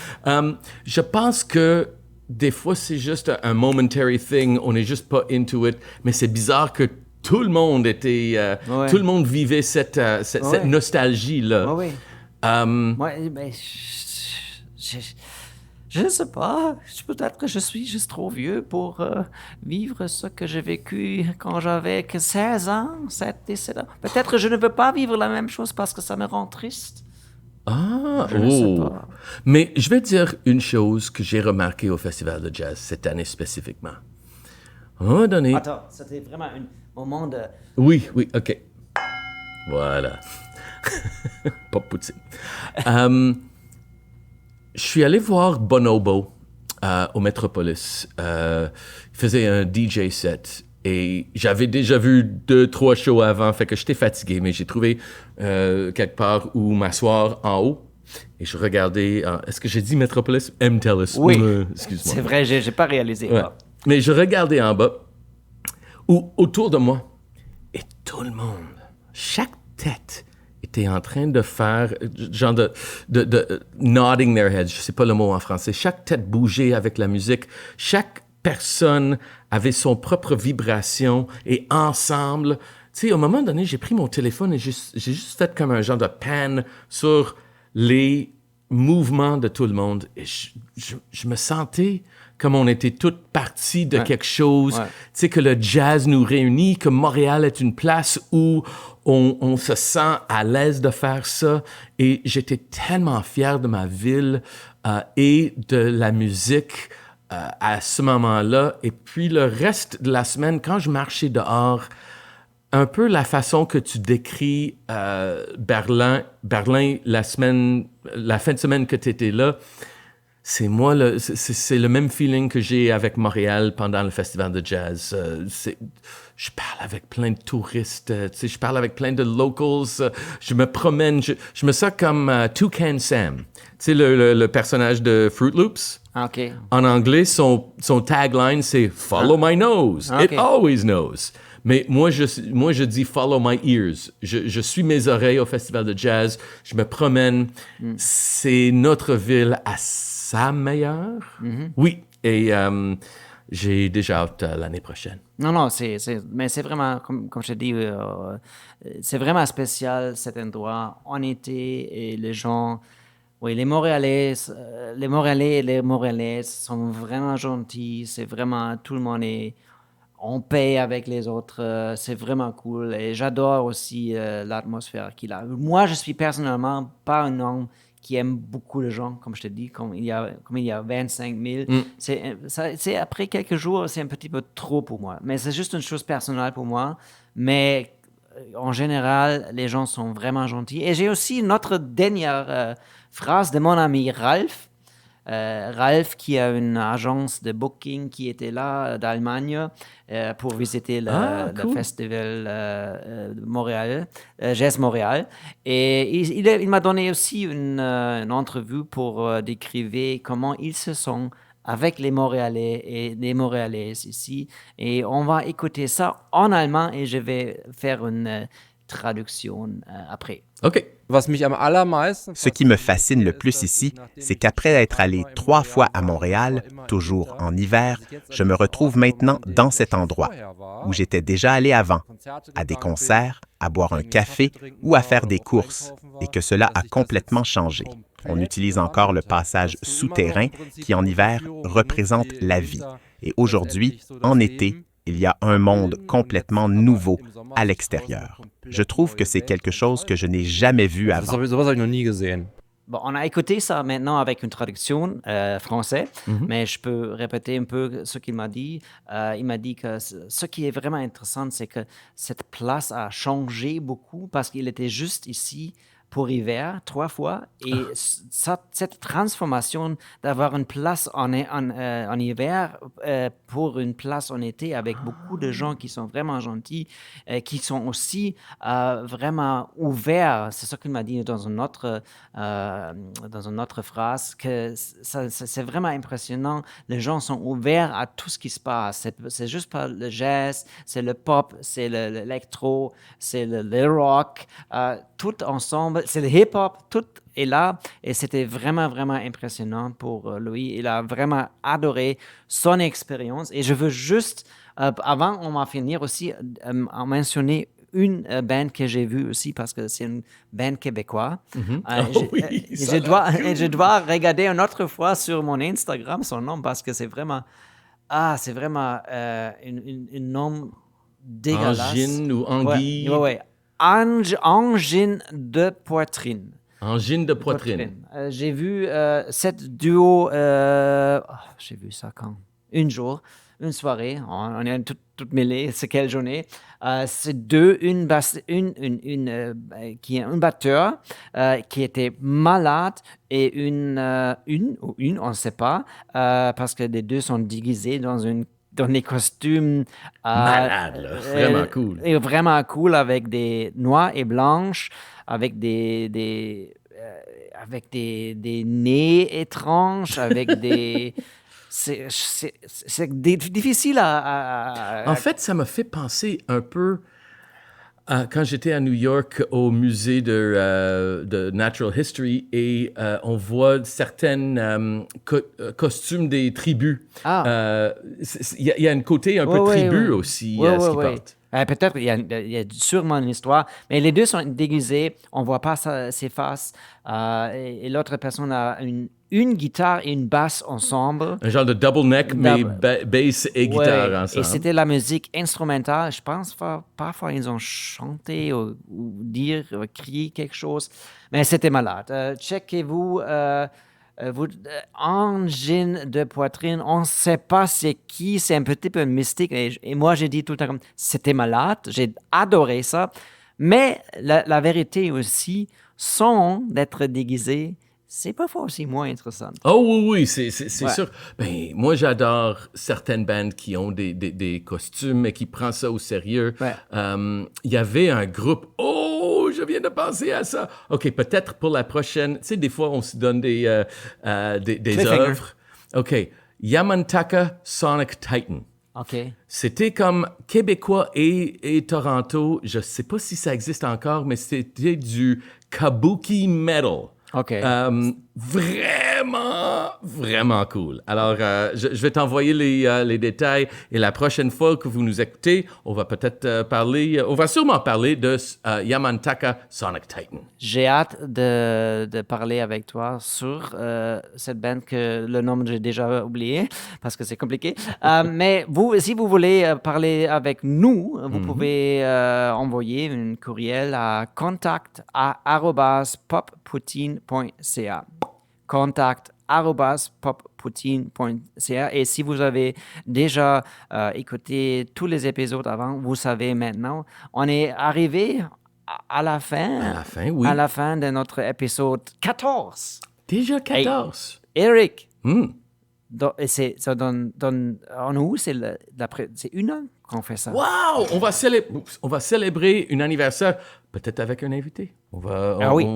je pense que des fois, c'est juste un momentary thing, on n'est juste pas into it, mais c'est bizarre que tout le monde était... Tout le monde vivait cette nostalgie-là. Oui. Moi, mais je ne sais pas. Peut-être que je suis juste trop vieux pour vivre ce que j'ai vécu quand j'avais que 16 ans, 17 ans. Peut-être que je ne veux pas vivre la même chose parce que ça me rend triste. Je ne sais pas. Mais je vais dire une chose que j'ai remarqué au Festival de Jazz cette année spécifiquement. À un moment donné... Attends, c'était vraiment un moment de... Oui, OK. Voilà. Pas poutine. Je suis allé voir Bonobo au Metropolis. Il faisait un DJ set. Et j'avais déjà vu 2-3 shows avant, fait que j'étais fatigué, mais j'ai trouvé quelque part où m'asseoir en haut. Et je regardais... est-ce que j'ai dit Metropolis? MTELUS. Oui, excuse-moi. c'est vrai, j'ai pas réalisé. Ouais. Mais je regardais en bas, autour de moi, et tout le monde, chaque tête était en train de faire, genre de nodding their heads, je sais pas le mot en français. Chaque tête bougeait avec la musique. Chaque personne avait son propre vibration et ensemble. Tu sais, à un moment donné, j'ai pris mon téléphone et j'ai juste fait comme un genre de pan sur les mouvements de tout le monde. Et je me sentais comme on était toutes parties de quelque chose. Ouais. Tu sais, que le jazz nous réunit, que Montréal est une place où on se sent à l'aise de faire ça. Et j'étais tellement fier de ma ville et de la musique à ce moment-là. Et puis le reste de la semaine, quand je marchais dehors, un peu la façon que tu décris Berlin, la fin de semaine que tu étais là, c'est le même feeling que j'ai avec Montréal pendant le festival de jazz. Je parle avec plein de touristes, je parle avec plein de locals, je me promène, je me sens comme Toucan Sam. Tu sais, le personnage de Fruit Loops. OK. En anglais, son tagline, c'est « Follow my nose, it always knows ». Mais moi, je dis follow my ears. Je suis mes oreilles au festival de jazz. Je me promène. C'est notre ville à sa meilleure. Oui. Et j'ai déjà hâte l'année prochaine. Non, mais c'est vraiment, comme je te dis, c'est vraiment spécial cet endroit en été et les gens, oui, les Montréalais et les Montréalaises sont vraiment gentils, c'est vraiment, tout le monde est en paix avec les autres, c'est vraiment cool et j'adore aussi l'atmosphère qu'il a. Moi, je suis personnellement pas un homme qui aime beaucoup de gens, comme je te dis, comme il y a 25 000. C'est après quelques jours, c'est un petit peu trop pour moi. Mais c'est juste une chose personnelle pour moi. Mais en général, les gens sont vraiment gentils. Et j'ai aussi une autre dernière phrase de mon ami Ralph. Ralph, qui a une agence de booking qui était là d'Allemagne pour visiter le festival de Montréal, Jazz Montréal. Et il m'a donné aussi une entrevue pour décrire comment ils se sont avec les Montréalais et les Montréalaises ici. Et on va écouter ça en allemand et je vais faire une traduction après. OK. Ce qui me fascine le plus ici, c'est qu'après être allé 3 fois à Montréal, toujours en hiver, je me retrouve maintenant dans cet endroit où j'étais déjà allé avant, à des concerts, à boire un café ou à faire des courses, et que cela a complètement changé. On utilise encore le passage souterrain qui, en hiver, représente la vie. Et aujourd'hui, en été, il y a un monde complètement nouveau à l'extérieur. Je trouve que c'est quelque chose que je n'ai jamais vu avant. Bon, on a écouté ça maintenant avec une traduction français, mais je peux répéter un peu ce qu'il m'a dit. Il m'a dit que ce qui est vraiment intéressant, c'est que cette place a changé beaucoup parce qu'il était juste ici pour hiver 3 fois. Et cette transformation d'avoir une place en hiver pour une place en été avec beaucoup de gens qui sont vraiment gentils, qui sont aussi vraiment ouverts. C'est ce qu'il m'a dit dans une autre phrase, que c'est vraiment impressionnant. Les gens sont ouverts à tout ce qui se passe. C'est juste pas le jazz, c'est le pop, c'est l'électro, c'est le rock, tout ensemble. C'est le hip-hop, tout est là. Et c'était vraiment, vraiment impressionnant pour lui. Il a vraiment adoré son expérience. Et je veux juste, avant on va finir aussi, en mentionner une band que j'ai vue aussi parce que c'est une band québécoise. Je dois regarder une autre fois sur mon Instagram son nom parce que c'est vraiment un nom dégueulasse. Angine ou Anguille? Ouais. Angine de poitrine. Angine de poitrine. J'ai vu cette duo, j'ai vu ça quand? Une soirée, on est toutes mêlées, c'est quelle journée? C'est deux, qui est un batteur qui était malade et une, on ne sait pas, parce que les deux sont déguisés dans des costumes malade, là. Vraiment cool. Et vraiment cool avec des noirs et blanches, avec des nez étranges, avec des... C'est difficile à... En fait, ça m'a fait penser un peu quand j'étais à New York au musée de Natural History et on voit certaines costumes des tribus. Il y a un côté un peu tribu aussi, ce qu'ils portent. Peut-être il y a sûrement une histoire, mais les deux sont déguisés, on ne voit pas ses faces. Et l'autre personne a une guitare et une basse ensemble. Un genre de double neck, mais bass et guitare ensemble. Et c'était la musique instrumentale. Je pense parfois ils ont chanté ou crié quelque chose, mais c'était malade. Checkez-vous. Angine de poitrine, on ne sait pas c'est qui, c'est un petit peu mystique. Et moi, j'ai dit tout le temps, c'était malade, j'ai adoré ça. Mais la vérité aussi, sans d'être déguisé, c'est parfois aussi moins intéressant. Oh oui, c'est sûr. Ben, moi, j'adore certaines bandes qui ont des costumes et qui prennent ça au sérieux. Il y avait un groupe... je viens de penser à ça. OK, peut-être pour la prochaine... Tu sais, des fois, on se donne des œuvres. OK, Yamantaka Sonic Titan. OK. C'était comme québécois et Toronto. Je sais pas si ça existe encore, mais c'était du kabuki metal. OK. Vraiment cool. Alors, je vais t'envoyer les détails et la prochaine fois que vous nous écoutez, on va sûrement parler de Yamantaka Sonic Titan. J'ai hâte de parler avec toi sur cette band que le nom j'ai déjà oublié parce que c'est compliqué. Mais si vous voulez parler avec nous, vous pouvez envoyer un courriel à contact@poppoutine.ca. contact@poppoutine.ca. Et si vous avez déjà écouté tous les épisodes avant, vous savez maintenant, on est arrivé à la fin. À la fin, oui. À la fin de notre épisode 14. Déjà 14. Hey, Eric, Hmm. ça donne en août, c'est une an qu'on fait ça. Wow! On va célébrer un anniversaire, peut-être avec un invité. On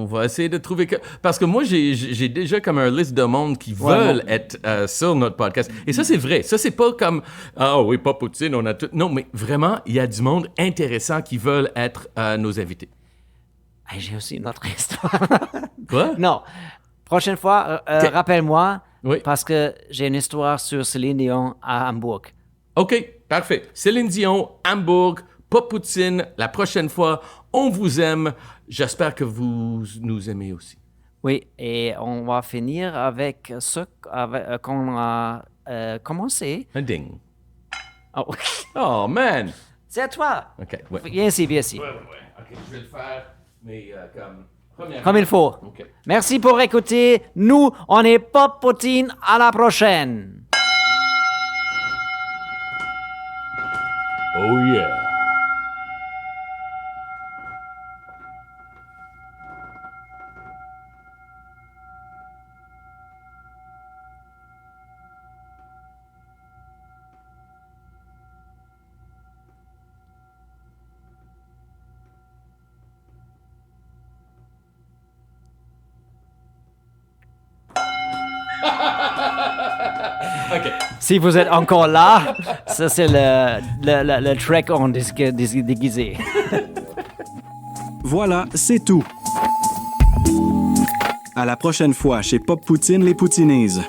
va essayer de trouver... Parce que moi, j'ai déjà comme un liste de monde qui veulent être sur notre podcast. Et ça, c'est vrai. Ça, c'est pas comme... Ah oui, pas Poutine, on a tout... Non, mais vraiment, il y a du monde intéressant qui veulent être nos invités. Hey, j'ai aussi une autre histoire. Quoi? Non. Prochaine fois, rappelle-moi, Oui. parce que j'ai une histoire sur Céline Dion à Hambourg. OK, parfait. Céline Dion, Hambourg, pas Poutine. La prochaine fois, on vous aime. J'espère que vous nous aimez aussi. Oui, et on va finir avec ce qu'on a commencé. Un ding. Oh. Oh, man! C'est à toi. OK, ouais. Viens ici, viens ici. Ouais. OK, je vais le faire, mais Comme il faut. OK. Merci pour écouter. Nous, on est Pop Poutine. À la prochaine. Oh, yeah. OK. Si vous êtes encore là, ça c'est le trek en déguisé. Voilà, c'est tout. À la prochaine fois chez Pop Poutine les Poutinises.